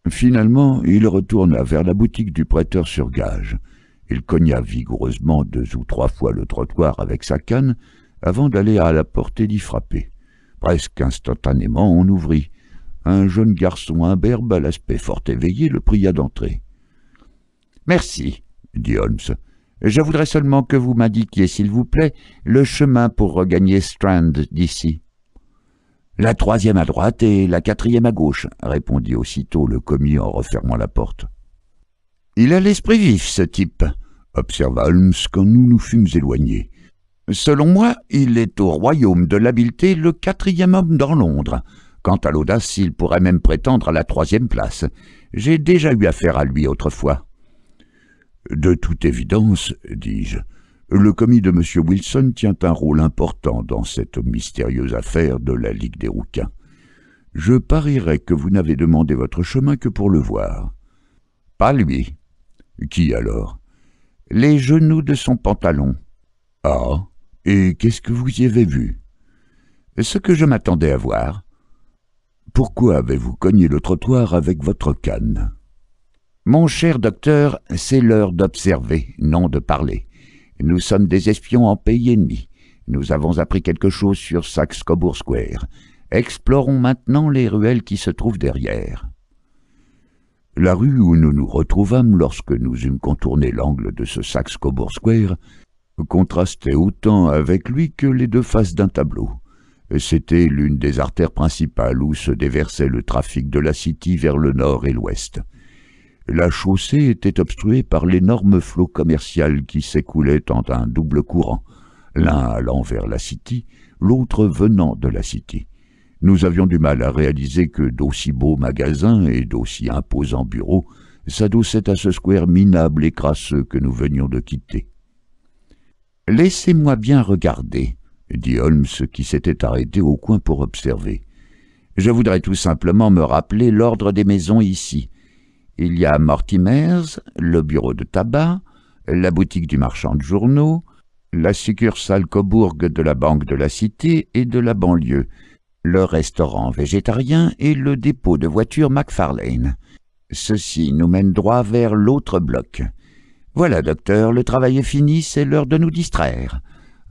Finalement, il retourna vers la boutique du prêteur sur gage. Il cogna vigoureusement 2 ou 3 fois le trottoir avec sa canne avant d'aller à la porte et d'y frapper. Presque instantanément, on ouvrit. Un jeune garçon imberbe à l'aspect fort éveillé le pria d'entrer. « Merci, » dit Holmes. « Je voudrais seulement que vous m'indiquiez, s'il vous plaît, le chemin pour regagner Strand d'ici. » « La 3e à droite et la 4e à gauche, » répondit aussitôt le commis en refermant la porte. « Il a l'esprit vif, ce type, » observa Holmes quand nous nous fûmes éloignés. « Selon moi, il est au royaume de l'habileté le 4e homme dans Londres. Quant à l'audace, il pourrait même prétendre à la 3e place. J'ai déjà eu affaire à lui autrefois. »« De toute évidence, dis-je, le commis de M. Wilson tient un rôle important dans cette mystérieuse affaire de la Ligue des Rouquins. Je parierais que vous n'avez demandé votre chemin que pour le voir. »« Pas lui. »« Qui alors ?»« Les genoux de son pantalon. »« Ah, et qu'est-ce que vous y avez vu ?»« Ce que je m'attendais à voir. »« Pourquoi avez-vous cogné le trottoir avec votre canne ?»« Mon cher docteur, c'est l'heure d'observer, non de parler. Nous sommes des espions en pays ennemi. Nous avons appris quelque chose sur Saxe-Cobourg Square. Explorons maintenant les ruelles qui se trouvent derrière. » La rue où nous nous retrouvâmes lorsque nous eûmes contourné l'angle de ce Saxe-Cobourg Square contrastait autant avec lui que les deux faces d'un tableau. C'était l'une des artères principales où se déversait le trafic de la City vers le nord et l'ouest. La chaussée était obstruée par l'énorme flot commercial qui s'écoulait en un double courant, l'un allant vers la City, l'autre venant de la City. Nous avions du mal à réaliser que d'aussi beaux magasins et d'aussi imposants bureaux s'adossaient à ce square minable et crasseux que nous venions de quitter. « Laissez-moi bien regarder », dit Holmes qui s'était arrêté au coin pour observer. « Je voudrais tout simplement me rappeler l'ordre des maisons ici. Il y a Mortimer's, le bureau de tabac, la boutique du marchand de journaux, la succursale Cobourg de la Banque de la Cité et de la banlieue, le restaurant végétarien et le dépôt de voitures McFarlane. Ceci nous mène droit vers l'autre bloc. Voilà, docteur, le travail est fini, c'est l'heure de nous distraire.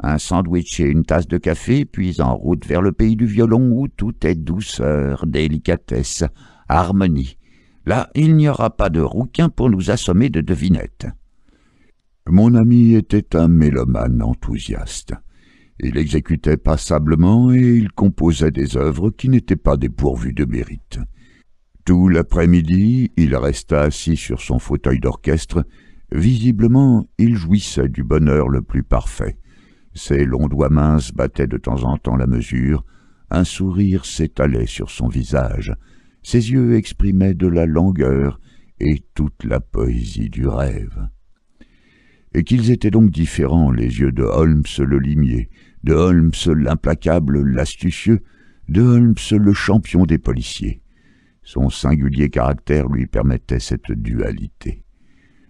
Un sandwich et une tasse de café, puis en route vers le pays du violon où tout est douceur, délicatesse, harmonie. Là, il n'y aura pas de rouquin pour nous assommer de devinettes. » Mon ami était un mélomane enthousiaste. Il exécutait passablement et il composait des œuvres qui n'étaient pas dépourvues de mérite. Tout l'après-midi, il resta assis sur son fauteuil d'orchestre. Visiblement, il jouissait du bonheur le plus parfait. Ses longs doigts minces battaient de temps en temps la mesure. Un sourire s'étalait sur son visage. Ses yeux exprimaient de la langueur et toute la poésie du rêve. Et qu'ils étaient donc différents, les yeux de Holmes le limier, de Holmes l'implacable, l'astucieux, de Holmes le champion des policiers. Son singulier caractère lui permettait cette dualité.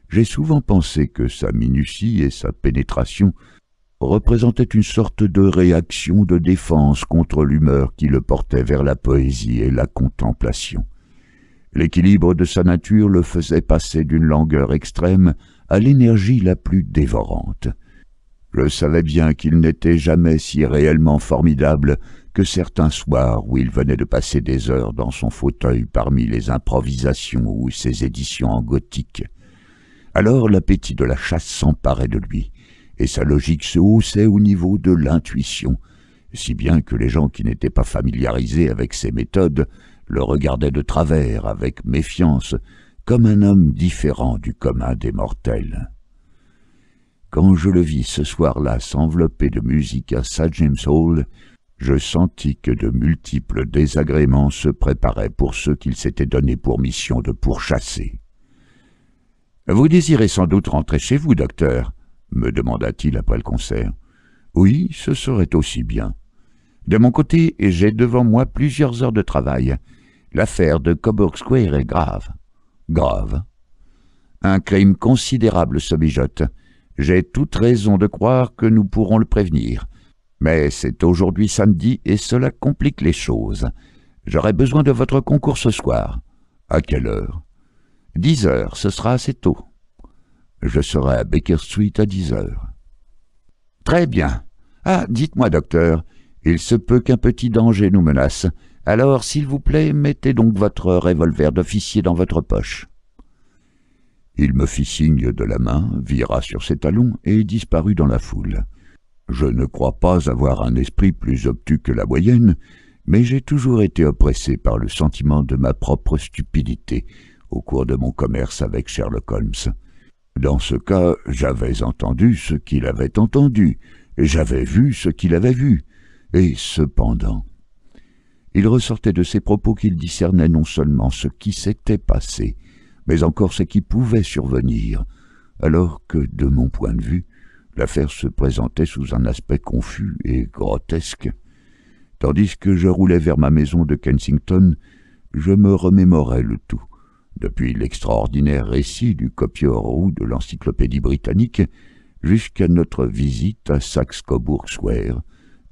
J'ai souvent pensé que sa minutie et sa pénétration représentaient une sorte de réaction de défense contre l'humeur qui le portait vers la poésie et la contemplation. L'équilibre de sa nature le faisait passer d'une langueur extrême à l'énergie la plus dévorante. Je savais bien qu'il n'était jamais si réellement formidable que certains soirs où il venait de passer des heures dans son fauteuil parmi les improvisations ou ses éditions en gothique. Alors l'appétit de la chasse s'emparait de lui, et sa logique se haussait au niveau de l'intuition, si bien que les gens qui n'étaient pas familiarisés avec ses méthodes le regardaient de travers avec méfiance, comme un homme différent du commun des mortels. Quand je le vis ce soir-là s'envelopper de musique à St. James Hall, je sentis que de multiples désagréments se préparaient pour ceux qu'il s'était donné pour mission de pourchasser. « Vous désirez sans doute rentrer chez vous, docteur ?» me demanda-t-il après le concert. « Oui, ce serait aussi bien. De mon côté, j'ai devant moi plusieurs heures de travail. L'affaire de Cobourg Square est grave. » « Grave. Un crime considérable se mijote. J'ai toute raison de croire que nous pourrons le prévenir. Mais c'est aujourd'hui samedi et cela complique les choses. J'aurai besoin de votre concours ce soir. »« À quelle heure ?»« 10 heures, ce sera assez tôt. »« Je serai à Baker Street à 10 heures. »« Très bien. Ah, dites-moi, docteur, il se peut qu'un petit danger nous menace. Alors, s'il vous plaît, mettez donc votre revolver d'officier dans votre poche. » Il me fit signe de la main, vira sur ses talons et disparut dans la foule. Je ne crois pas avoir un esprit plus obtus que la moyenne, mais j'ai toujours été oppressé par le sentiment de ma propre stupidité au cours de mon commerce avec Sherlock Holmes. Dans ce cas, j'avais entendu ce qu'il avait entendu, et j'avais vu ce qu'il avait vu, et cependant... Il ressortait de ses propos qu'il discernait non seulement ce qui s'était passé, mais encore ce qui pouvait survenir, alors que, de mon point de vue, l'affaire se présentait sous un aspect confus et grotesque. Tandis que je roulais vers ma maison de Kensington, je me remémorais le tout, depuis l'extraordinaire récit du copieur roux de l'encyclopédie britannique jusqu'à notre visite à Saxe-Cobourg Square,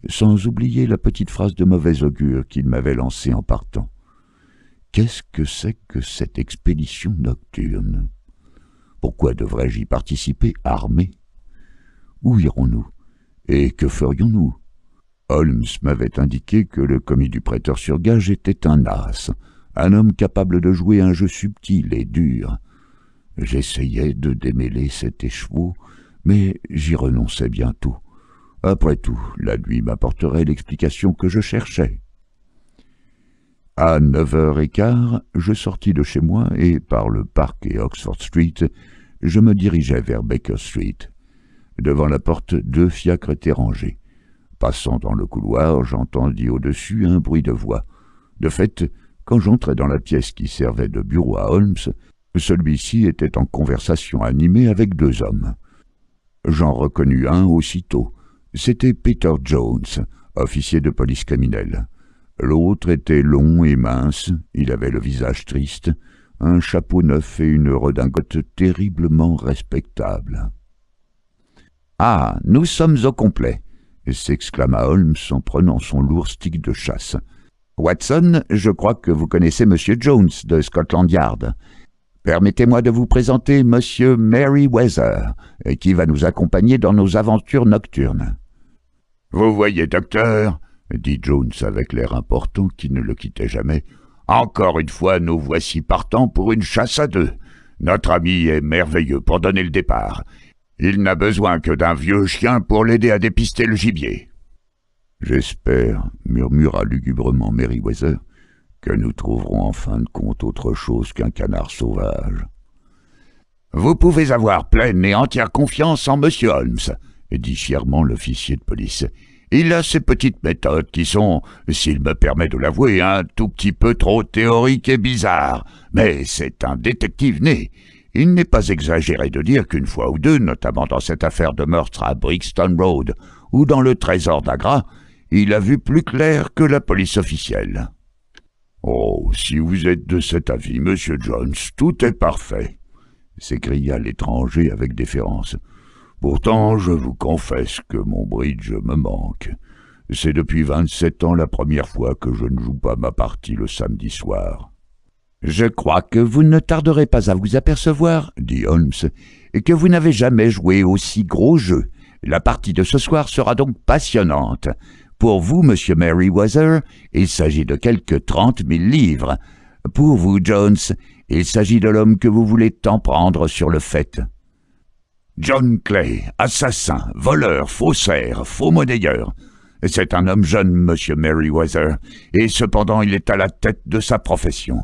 sans oublier la petite phrase de mauvais augure qu'il m'avait lancée en partant. Qu'est-ce que c'est que cette expédition nocturne? Pourquoi devrais-je y participer armé? Où irons-nous? Et que ferions-nous? Holmes m'avait indiqué que le commis du prêteur sur gage était un as, un homme capable de jouer un jeu subtil et dur. J'essayais de démêler cet écheveau, mais j'y renonçais bientôt. Après tout, la nuit m'apporterait l'explication que je cherchais. À 9h15, je sortis de chez moi et, par le parc et Oxford Street, je me dirigeais vers Baker Street. Devant la porte, 2 fiacres étaient rangés. Passant dans le couloir, j'entendis au-dessus un bruit de voix. De fait, quand j'entrai dans la pièce qui servait de bureau à Holmes, celui-ci était en conversation animée avec 2 hommes. J'en reconnus un aussitôt. C'était Peter Jones, officier de police criminelle. L'autre était long et mince, il avait le visage triste, un chapeau neuf et une redingote terriblement respectable. « Ah, nous sommes au complet !» s'exclama Holmes en prenant son lourd stick de chasse. « Watson, je crois que vous connaissez M. Jones de Scotland Yard. Permettez-moi de vous présenter M. Merryweather, qui va nous accompagner dans nos aventures nocturnes. »« Vous voyez, docteur, » dit Jones avec l'air important qui ne le quittait jamais, « encore une fois, nous voici partants pour une chasse à 2. Notre ami est merveilleux pour donner le départ. Il n'a besoin que d'un vieux chien pour l'aider à dépister le gibier. »« J'espère, » murmura lugubrement Merryweather, « que nous trouverons en fin de compte autre chose qu'un canard sauvage. »« Vous pouvez avoir pleine et entière confiance en M. Holmes, » dit fièrement l'officier de police. « Il a ses petites méthodes qui sont, s'il me permet de l'avouer, un tout petit peu trop théoriques et bizarres, mais c'est un détective né. Il n'est pas exagéré de dire qu'une fois ou deux, notamment dans cette affaire de meurtre à Brixton Road ou dans le trésor d'Agra, il a vu plus clair que la police officielle. »« Oh, si vous êtes de cet avis, Monsieur Jones, tout est parfait, » s'écria l'étranger avec déférence. « Pourtant, je vous confesse que mon bridge me manque. C'est depuis 27 ans la première fois que je ne joue pas ma partie le samedi soir. »« Je crois que vous ne tarderez pas à vous apercevoir, » dit Holmes, « que vous n'avez jamais joué aussi gros jeu. La partie de ce soir sera donc passionnante. Pour vous, Monsieur Merryweather, il s'agit de quelques 30 000 livres. Pour vous, Jones, il s'agit de l'homme que vous voulez tant prendre sur le fait. »« John Clay, assassin, voleur, faussaire, faux-monnayeur. C'est un homme jeune, Monsieur Merryweather, et cependant il est à la tête de sa profession.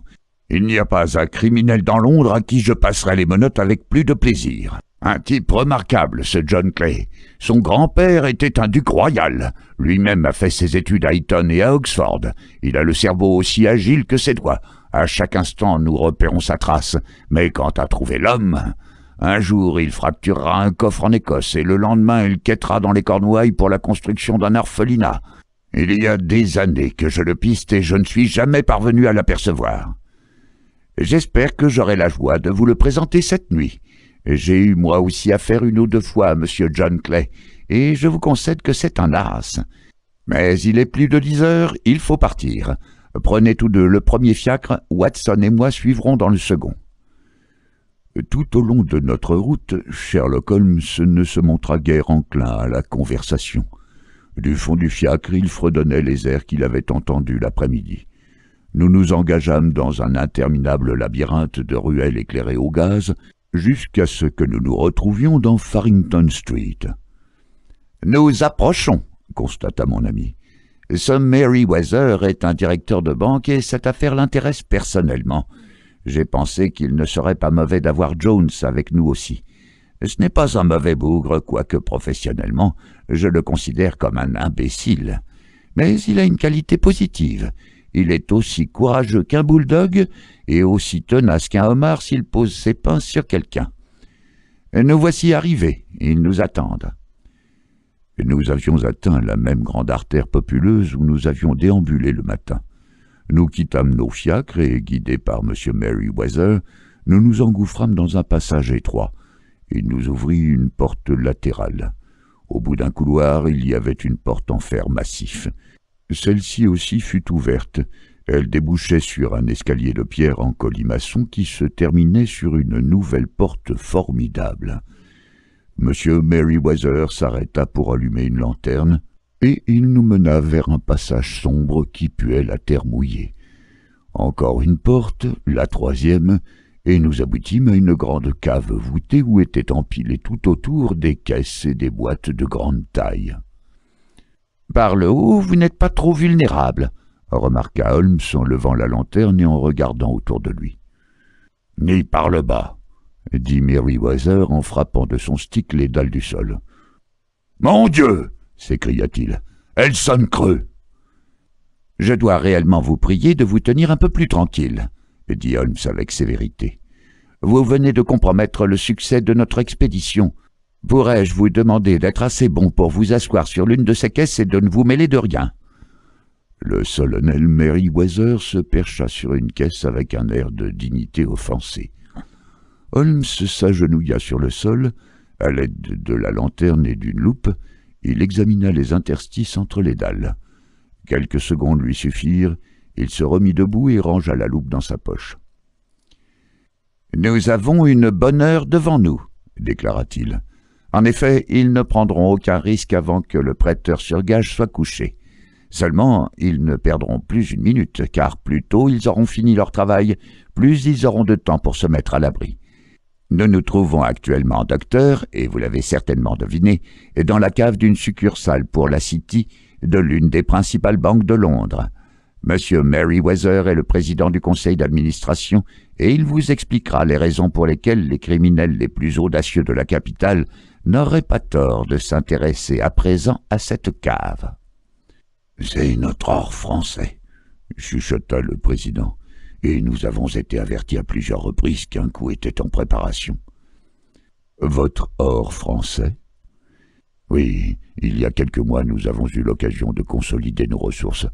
Il n'y a pas un criminel dans Londres à qui je passerai les menottes avec plus de plaisir. Un type remarquable, ce John Clay. Son grand-père était un duc royal. Lui-même a fait ses études à Eton et à Oxford. Il a le cerveau aussi agile que ses doigts. À chaque instant, nous repérons sa trace. Mais quant à trouver l'homme... Un jour, il fracturera un coffre en Écosse et le lendemain, il quêtera dans les Cornouailles pour la construction d'un orphelinat. Il y a des années que je le piste et je ne suis jamais parvenu à l'apercevoir. J'espère que j'aurai la joie de vous le présenter cette nuit. J'ai eu moi aussi affaire 1 ou 2 fois à M. John Clay, et je vous concède que c'est un as. Mais il est plus de 10 heures, il faut partir. Prenez tous 2 le premier fiacre, Watson et moi suivrons dans le second. Tout au long de notre route, Sherlock Holmes ne se montra guère enclin à la conversation. Du fond du fiacre, il fredonnait les airs qu'il avait entendus l'après-midi. Nous nous engageâmes dans un interminable labyrinthe de ruelles éclairées au gaz, jusqu'à ce que nous nous retrouvions dans Farrington Street. « Nous approchons, » constata mon ami. « Ce Merryweather est un directeur de banque et cette affaire l'intéresse personnellement. J'ai pensé qu'il ne serait pas mauvais d'avoir Jones avec nous aussi. Ce n'est pas un mauvais bougre, quoique professionnellement, je le considère comme un imbécile. Mais il a une qualité positive. Il est aussi courageux qu'un bulldog et aussi tenace qu'un homard s'il pose ses pinces sur quelqu'un. Nous voici arrivés, ils nous attendent. » Nous avions atteint la même grande artère populeuse où nous avions déambulé le matin. Nous quittâmes nos fiacres et, guidés par M. Merryweather, nous nous engouffrâmes dans un passage étroit. Il nous ouvrit une porte latérale. Au bout d'un couloir, il y avait une porte en fer massif. Celle-ci aussi fut ouverte. Elle débouchait sur un escalier de pierre en colimaçon qui se terminait sur une nouvelle porte formidable. Monsieur Merryweather s'arrêta pour allumer une lanterne, et il nous mena vers un passage sombre qui puait la terre mouillée. Encore une porte, la troisième, et nous aboutîmes à une grande cave voûtée où étaient empilées tout autour des caisses et des boîtes de grande taille. « Par le haut, vous n'êtes pas trop vulnérable », remarqua Holmes en levant la lanterne et en regardant autour de lui. « Ni par le bas », dit Merryweather en frappant de son stick les dalles du sol. « Mon Dieu !» s'écria-t-il. « Elle sonne creux !»« Je dois réellement vous prier de vous tenir un peu plus tranquille, » dit Holmes avec sévérité. « Vous venez de compromettre le succès de notre expédition. Pourrais-je vous demander d'être assez bon pour vous asseoir sur l'une de ces caisses et de ne vous mêler de rien ?» Le solennel Merryweather se percha sur une caisse avec un air de dignité offensée. Holmes s'agenouilla sur le sol, à l'aide de la lanterne et d'une loupe. Il examina les interstices entre les dalles. Quelques secondes lui suffirent, il se remit debout et rangea la loupe dans sa poche. « Nous avons une bonne heure devant nous, » déclara-t-il. « En effet, ils ne prendront aucun risque avant que le prêteur sur gage soit couché. Seulement, ils ne perdront plus une minute, car plus tôt ils auront fini leur travail, plus ils auront de temps pour se mettre à l'abri. Nous nous trouvons actuellement, docteur, et vous l'avez certainement deviné, dans la cave d'une succursale pour la City de l'une des principales banques de Londres. Monsieur Merryweather est le président du conseil d'administration et il vous expliquera les raisons pour lesquelles les criminels les plus audacieux de la capitale n'auraient pas tort de s'intéresser à présent à cette cave. « C'est notre or français, » chuchota le président, « et nous avons été avertis à plusieurs reprises qu'un coup était en préparation. »« Votre or français ?» ?»« Oui, il y a quelques mois nous avons eu l'occasion de consolider nos ressources.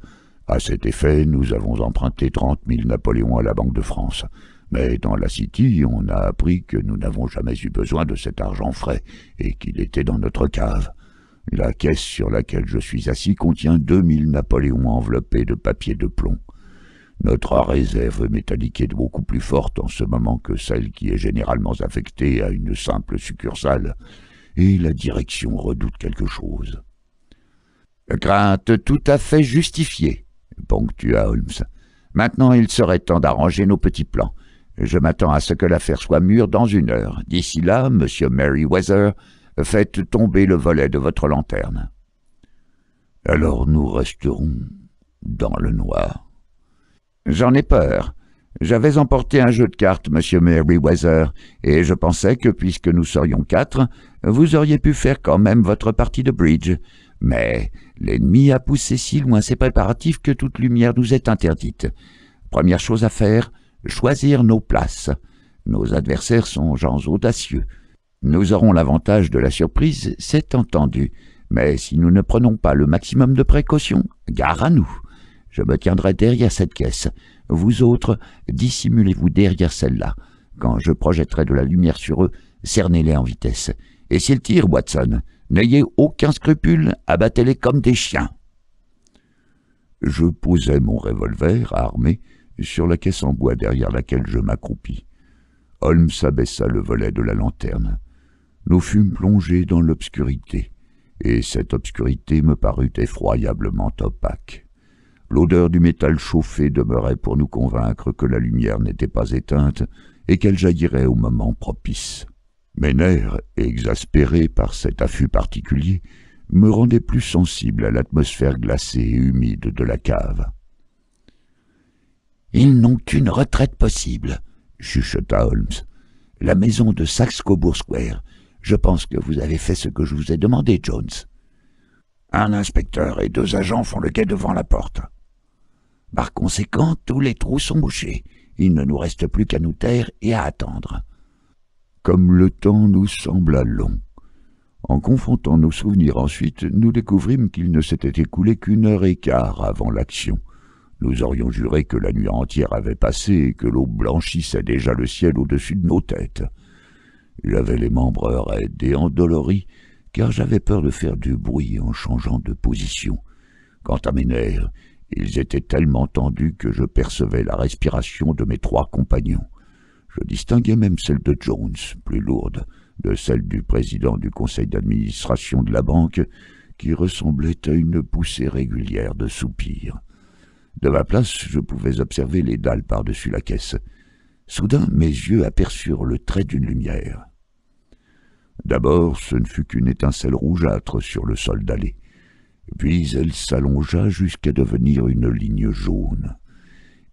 À cet effet, nous avons emprunté 30 000 Napoléons à la Banque de France. Mais dans la City, on a appris que nous n'avons jamais eu besoin de cet argent frais et qu'il était dans notre cave. La caisse sur laquelle je suis assis contient 2000 Napoléons enveloppés de papier de plomb. Notre réserve métallique est beaucoup plus forte en ce moment que celle qui est généralement affectée à une simple succursale, et la direction redoute quelque chose. « Crainte tout à fait justifiée, » ponctua Holmes. « Maintenant, il serait temps d'arranger nos petits plans. Je m'attends à ce que l'affaire soit mûre dans 1 heure. D'ici là, monsieur Merryweather, faites tomber le volet de votre lanterne. » Alors nous resterons dans le noir. « J'en ai peur. J'avais emporté un jeu de cartes, monsieur Merryweather, et je pensais que, puisque nous serions 4, vous auriez pu faire quand même votre partie de bridge. Mais l'ennemi a poussé si loin ses préparatifs que toute lumière nous est interdite. Première chose à faire, choisir nos places. Nos adversaires sont gens audacieux. Nous aurons l'avantage de la surprise, c'est entendu. Mais si nous ne prenons pas le maximum de précautions, gare à nous. Je me tiendrai derrière cette caisse. Vous autres, dissimulez-vous derrière celle-là. Quand je projetterai de la lumière sur eux, cernez-les en vitesse. Et s'ils tirent, Watson, n'ayez aucun scrupule, abattez-les comme des chiens. » Je posai mon revolver, armé, sur la caisse en bois derrière laquelle je m'accroupis. Holmes abaissa le volet de la lanterne. Nous fûmes plongés dans l'obscurité, et cette obscurité me parut effroyablement opaque. L'odeur du métal chauffé demeurait pour nous convaincre que la lumière n'était pas éteinte et qu'elle jaillirait au moment propice. Mes nerfs, exaspérés par cet affût particulier, me rendaient plus sensible à l'atmosphère glacée et humide de la cave. « Ils n'ont qu'une retraite possible, » chuchota Holmes. « La maison de Saxe-Cobourg Square. Je pense que vous avez fait ce que je vous ai demandé, Jones. » Un inspecteur et 2 agents font le guet devant la porte. Par conséquent, tous les trous sont bouchés. Il ne nous reste plus qu'à nous taire et à attendre. Comme le temps nous sembla long. En confrontant nos souvenirs ensuite, nous découvrîmes qu'il ne s'était écoulé qu'1 heure et quart avant l'action. Nous aurions juré que la nuit entière avait passé et que l'aube blanchissait déjà le ciel au-dessus de nos têtes. J'avais les membres raides et endoloris, car j'avais peur de faire du bruit en changeant de position. Quant à mes nerfs, ils étaient tellement tendus que je percevais la respiration de mes 3 compagnons. Je distinguais même celle de Jones, plus lourde, de celle du président du conseil d'administration de la banque, qui ressemblait à une poussée régulière de soupirs. De ma place, je pouvais observer les dalles par-dessus la caisse. Soudain, mes yeux aperçurent le trait d'une lumière. D'abord, ce ne fut qu'une étincelle rougeâtre sur le sol dallé. Puis elle s'allongea jusqu'à devenir une ligne jaune.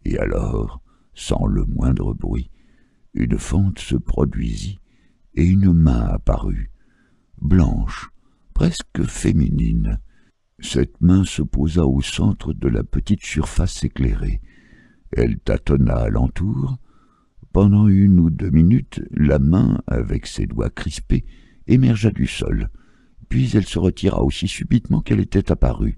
Et alors, sans le moindre bruit, une fente se produisit et une main apparut, blanche, presque féminine. Cette main se posa au centre de la petite surface éclairée. Elle tâtonna alentour. Pendant 1 ou 2 minutes, la main, avec ses doigts crispés, émergea du sol. Puis elle se retira aussi subitement qu'elle était apparue.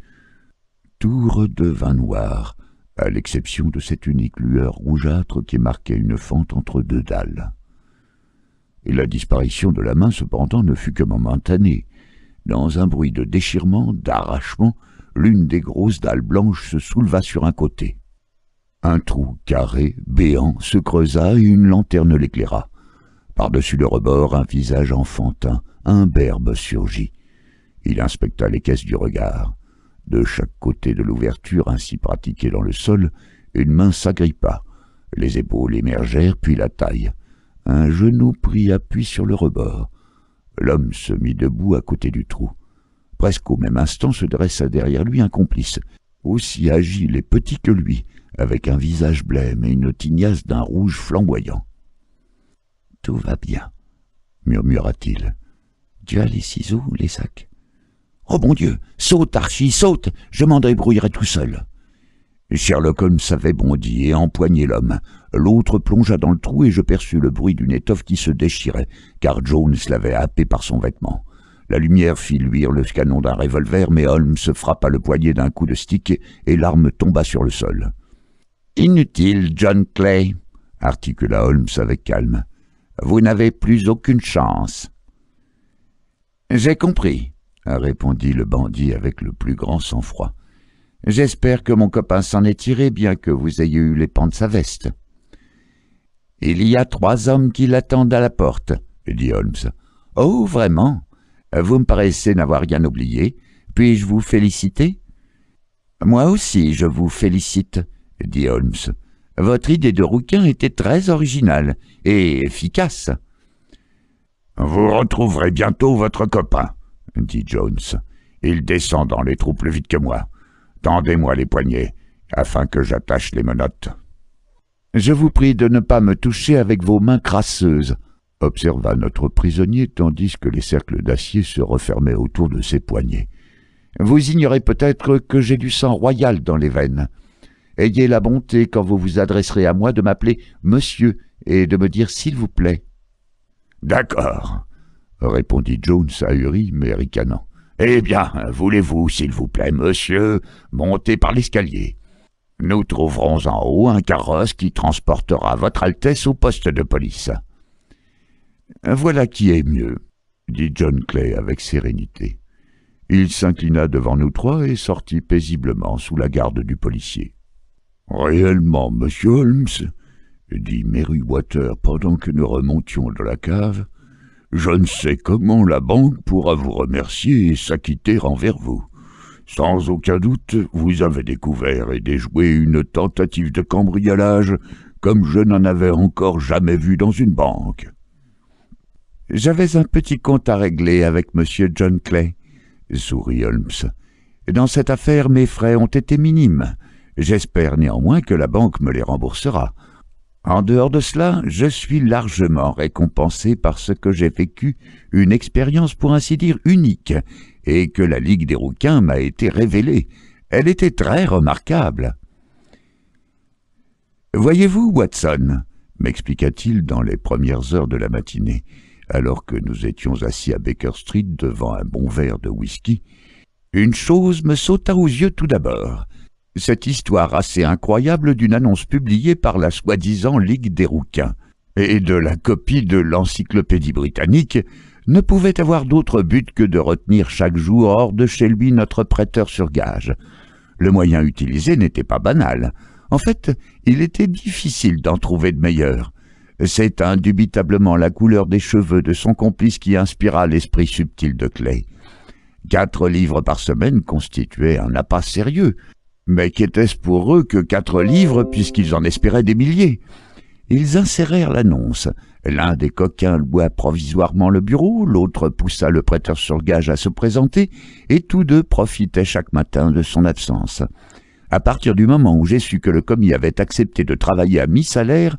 Tout redevint noir, à l'exception de cette unique lueur rougeâtre qui marquait une fente entre 2 dalles. Et la disparition de la main, cependant, ne fut que momentanée. Dans un bruit de déchirement, d'arrachement, l'une des grosses dalles blanches se souleva sur un côté. Un trou carré, béant, se creusa et une lanterne l'éclaira. Par-dessus le rebord, un visage enfantin, imberbe surgit. Il inspecta les caisses du regard. De chaque côté de l'ouverture ainsi pratiquée dans le sol, une main s'agrippa. Les épaules émergèrent, puis la taille. Un genou prit appui sur le rebord. L'homme se mit debout à côté du trou. Presque au même instant se dressa derrière lui un complice, aussi agile et petit que lui, avec un visage blême et une tignasse d'un rouge flamboyant. « Tout va bien, » murmura-t-il. « Tu as les ciseaux, les sacs ?»« Oh mon Dieu, saute, Archie, saute, je m'en débrouillerai tout seul. » Sherlock Holmes avait bondi et empoigné l'homme. L'autre plongea dans le trou et je perçus le bruit d'une étoffe qui se déchirait, car Jones l'avait happé par son vêtement. La lumière fit luire le canon d'un revolver, mais Holmes frappa le poignet d'un coup de stick et l'arme tomba sur le sol. « Inutile, John Clay, » articula Holmes avec calme. « Vous n'avez plus aucune chance. »« J'ai compris, » répondit le bandit avec le plus grand sang-froid. « J'espère que mon copain s'en est tiré, bien que vous ayez eu les pans de sa veste. »« Il y a 3 hommes qui l'attendent à la porte, » dit Holmes. « Oh, vraiment? Vous me paraissez n'avoir rien oublié. Puis-je vous féliciter? »« Moi aussi, je vous félicite, » dit Holmes. « Votre idée de rouquin était très originale et efficace. »« Vous retrouverez bientôt votre copain, » dit Jones. « Il descend dans les trous plus vite que moi. Tendez-moi les poignets, afin que j'attache les menottes. »« Je vous prie de ne pas me toucher avec vos mains crasseuses, » observa notre prisonnier, tandis que les cercles d'acier se refermaient autour de ses poignets. « Vous ignorez peut-être que j'ai du sang royal dans les veines. Ayez la bonté, quand vous vous adresserez à moi, de m'appeler « Monsieur » et de me dire « S'il vous plaît. »« D'accord, » répondit Jones ahuri, mais ricanant. « Eh bien, voulez-vous, s'il vous plaît, monsieur, monter par l'escalier? Nous trouverons en haut un carrosse qui transportera votre Altesse au poste de police. »« Voilà qui est mieux, » dit John Clay avec sérénité. Il s'inclina devant nous 3 et sortit paisiblement sous la garde du policier. « Réellement, monsieur Holmes, » dit Merryweather pendant que nous remontions dans la cave, « je ne sais comment la banque pourra vous remercier et s'acquitter envers vous. Sans aucun doute, vous avez découvert et déjoué une tentative de cambriolage comme je n'en avais encore jamais vu dans une banque. »« J'avais un petit compte à régler avec monsieur John Clay, » sourit Holmes. « Dans cette affaire, mes frais ont été minimes. J'espère néanmoins que la banque me les remboursera. En dehors de cela, je suis largement récompensé parce que j'ai vécu une expérience pour ainsi dire unique et que la Ligue des Rouquins m'a été révélée. Elle était très remarquable. »« Voyez-vous, Watson, » m'expliqua-t-il dans les premières heures de la matinée, alors que nous étions assis à Baker Street devant un bon verre de whisky, « une chose me sauta aux yeux tout d'abord. Cette histoire assez incroyable d'une annonce publiée par la soi-disant Ligue des Rouquins et de la copie de l'encyclopédie britannique ne pouvait avoir d'autre but que de retenir chaque jour hors de chez lui notre prêteur sur gage. Le moyen utilisé n'était pas banal. En fait, il était difficile d'en trouver de meilleur. C'est indubitablement la couleur des cheveux de son complice qui inspira l'esprit subtil de Clay. 4 livres par semaine constituaient un appât sérieux, mais qu'était-ce pour eux que 4 livres puisqu'ils en espéraient des milliers? Ils insérèrent l'annonce. L'un des coquins loua provisoirement le bureau, l'autre poussa le prêteur sur gage à se présenter, et tous deux profitaient chaque matin de son absence. À partir du moment où j'ai su que le commis avait accepté de travailler à mi-salaire,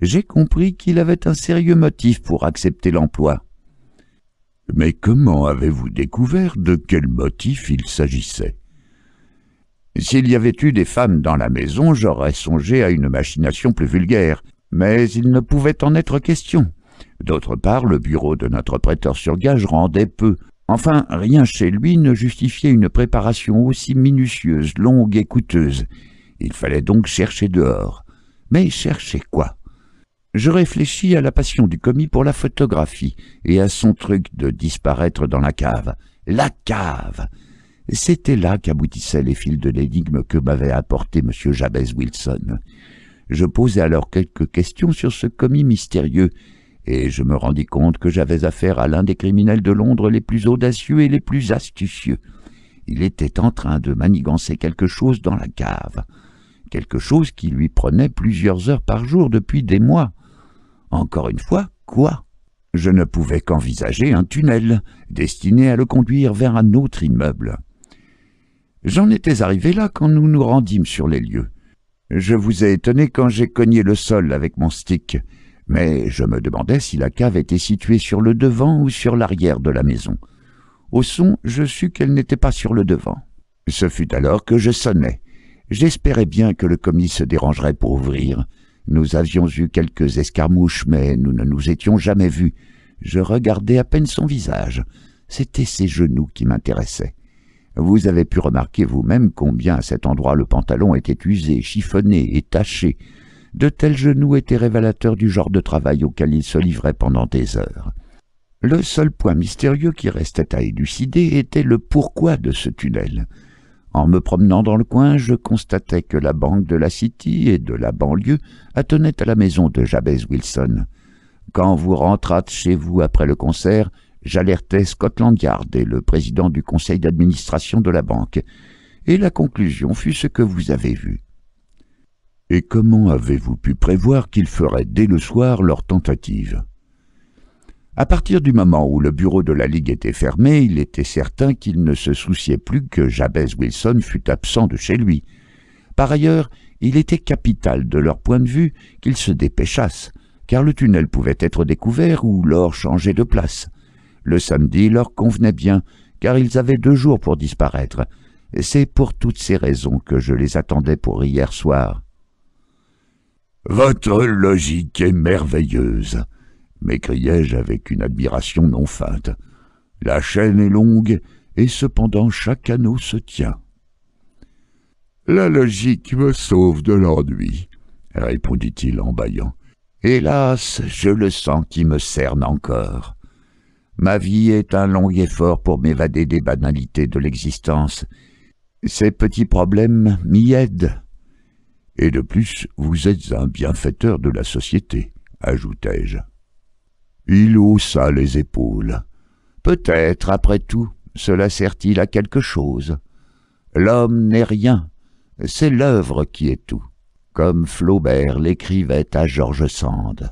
j'ai compris qu'il avait un sérieux motif pour accepter l'emploi. « Mais comment avez-vous découvert de quel motif il s'agissait ?» S'il y avait eu des femmes dans la maison, j'aurais songé à une machination plus vulgaire, mais il ne pouvait en être question. D'autre part, le bureau de notre prêteur sur gage rendait peu. Enfin, rien chez lui ne justifiait une préparation aussi minutieuse, longue et coûteuse. Il fallait donc chercher dehors. Mais chercher quoi? Je réfléchis à la passion du commis pour la photographie et à son truc de disparaître dans la cave. La cave! C'était là qu'aboutissaient les fils de l'énigme que m'avait apporté M. Jabez Wilson. Je posai alors quelques questions sur ce commis mystérieux, et je me rendis compte que j'avais affaire à l'un des criminels de Londres les plus audacieux et les plus astucieux. Il était en train de manigancer quelque chose dans la cave, quelque chose qui lui prenait plusieurs heures par jour depuis des mois. Encore une fois, quoi? Je ne pouvais qu'envisager un tunnel, destiné à le conduire vers un autre immeuble. J'en étais arrivé là quand nous nous rendîmes sur les lieux. Je vous ai étonné quand j'ai cogné le sol avec mon stick, mais je me demandais si la cave était située sur le devant ou sur l'arrière de la maison. Au son, je sus qu'elle n'était pas sur le devant. Ce fut alors que je sonnai. J'espérais bien que le commis se dérangerait pour ouvrir. Nous avions eu quelques escarmouches, mais nous ne nous étions jamais vus. Je regardais à peine son visage. C'étaient ses genoux qui m'intéressaient. Vous avez pu remarquer vous-même combien à cet endroit le pantalon était usé, chiffonné et taché. De tels genoux étaient révélateurs du genre de travail auquel il se livrait pendant des heures. Le seul point mystérieux qui restait à élucider était le pourquoi de ce tunnel. En me promenant dans le coin, je constatais que la banque de la City et de la banlieue attenait à la maison de Jabez Wilson. Quand vous rentrâtes chez vous après le concert, j'alertai Scotland Yard et le président du conseil d'administration de la banque, et la conclusion fut ce que vous avez vu. Et comment avez-vous pu prévoir qu'ils feraient dès le soir leur tentative? À partir du moment où le bureau de la Ligue était fermé, il était certain qu'il ne se souciait plus que Jabez Wilson fût absent de chez lui. Par ailleurs, il était capital de leur point de vue qu'ils se dépêchassent, car le tunnel pouvait être découvert ou l'or changé de place. Le samedi leur convenait bien, car ils avaient 2 jours pour disparaître. C'est pour toutes ces raisons que je les attendais pour hier soir. « Votre logique est merveilleuse !» m'écriai-je avec une admiration non feinte. « La chaîne est longue, et cependant chaque anneau se tient. »« La logique me sauve de l'ennui, » répondit-il en bâillant. « Hélas, je le sens qui me cerne encore. Ma vie est un long effort pour m'évader des banalités de l'existence. Ces petits problèmes m'y aident. Et de plus, vous êtes un bienfaiteur de la société, ajoutai-je. » Il haussa les épaules. « Peut-être, après tout, cela sert-il à quelque chose. L'homme n'est rien, c'est l'œuvre qui est tout, comme Flaubert l'écrivait à George Sand. »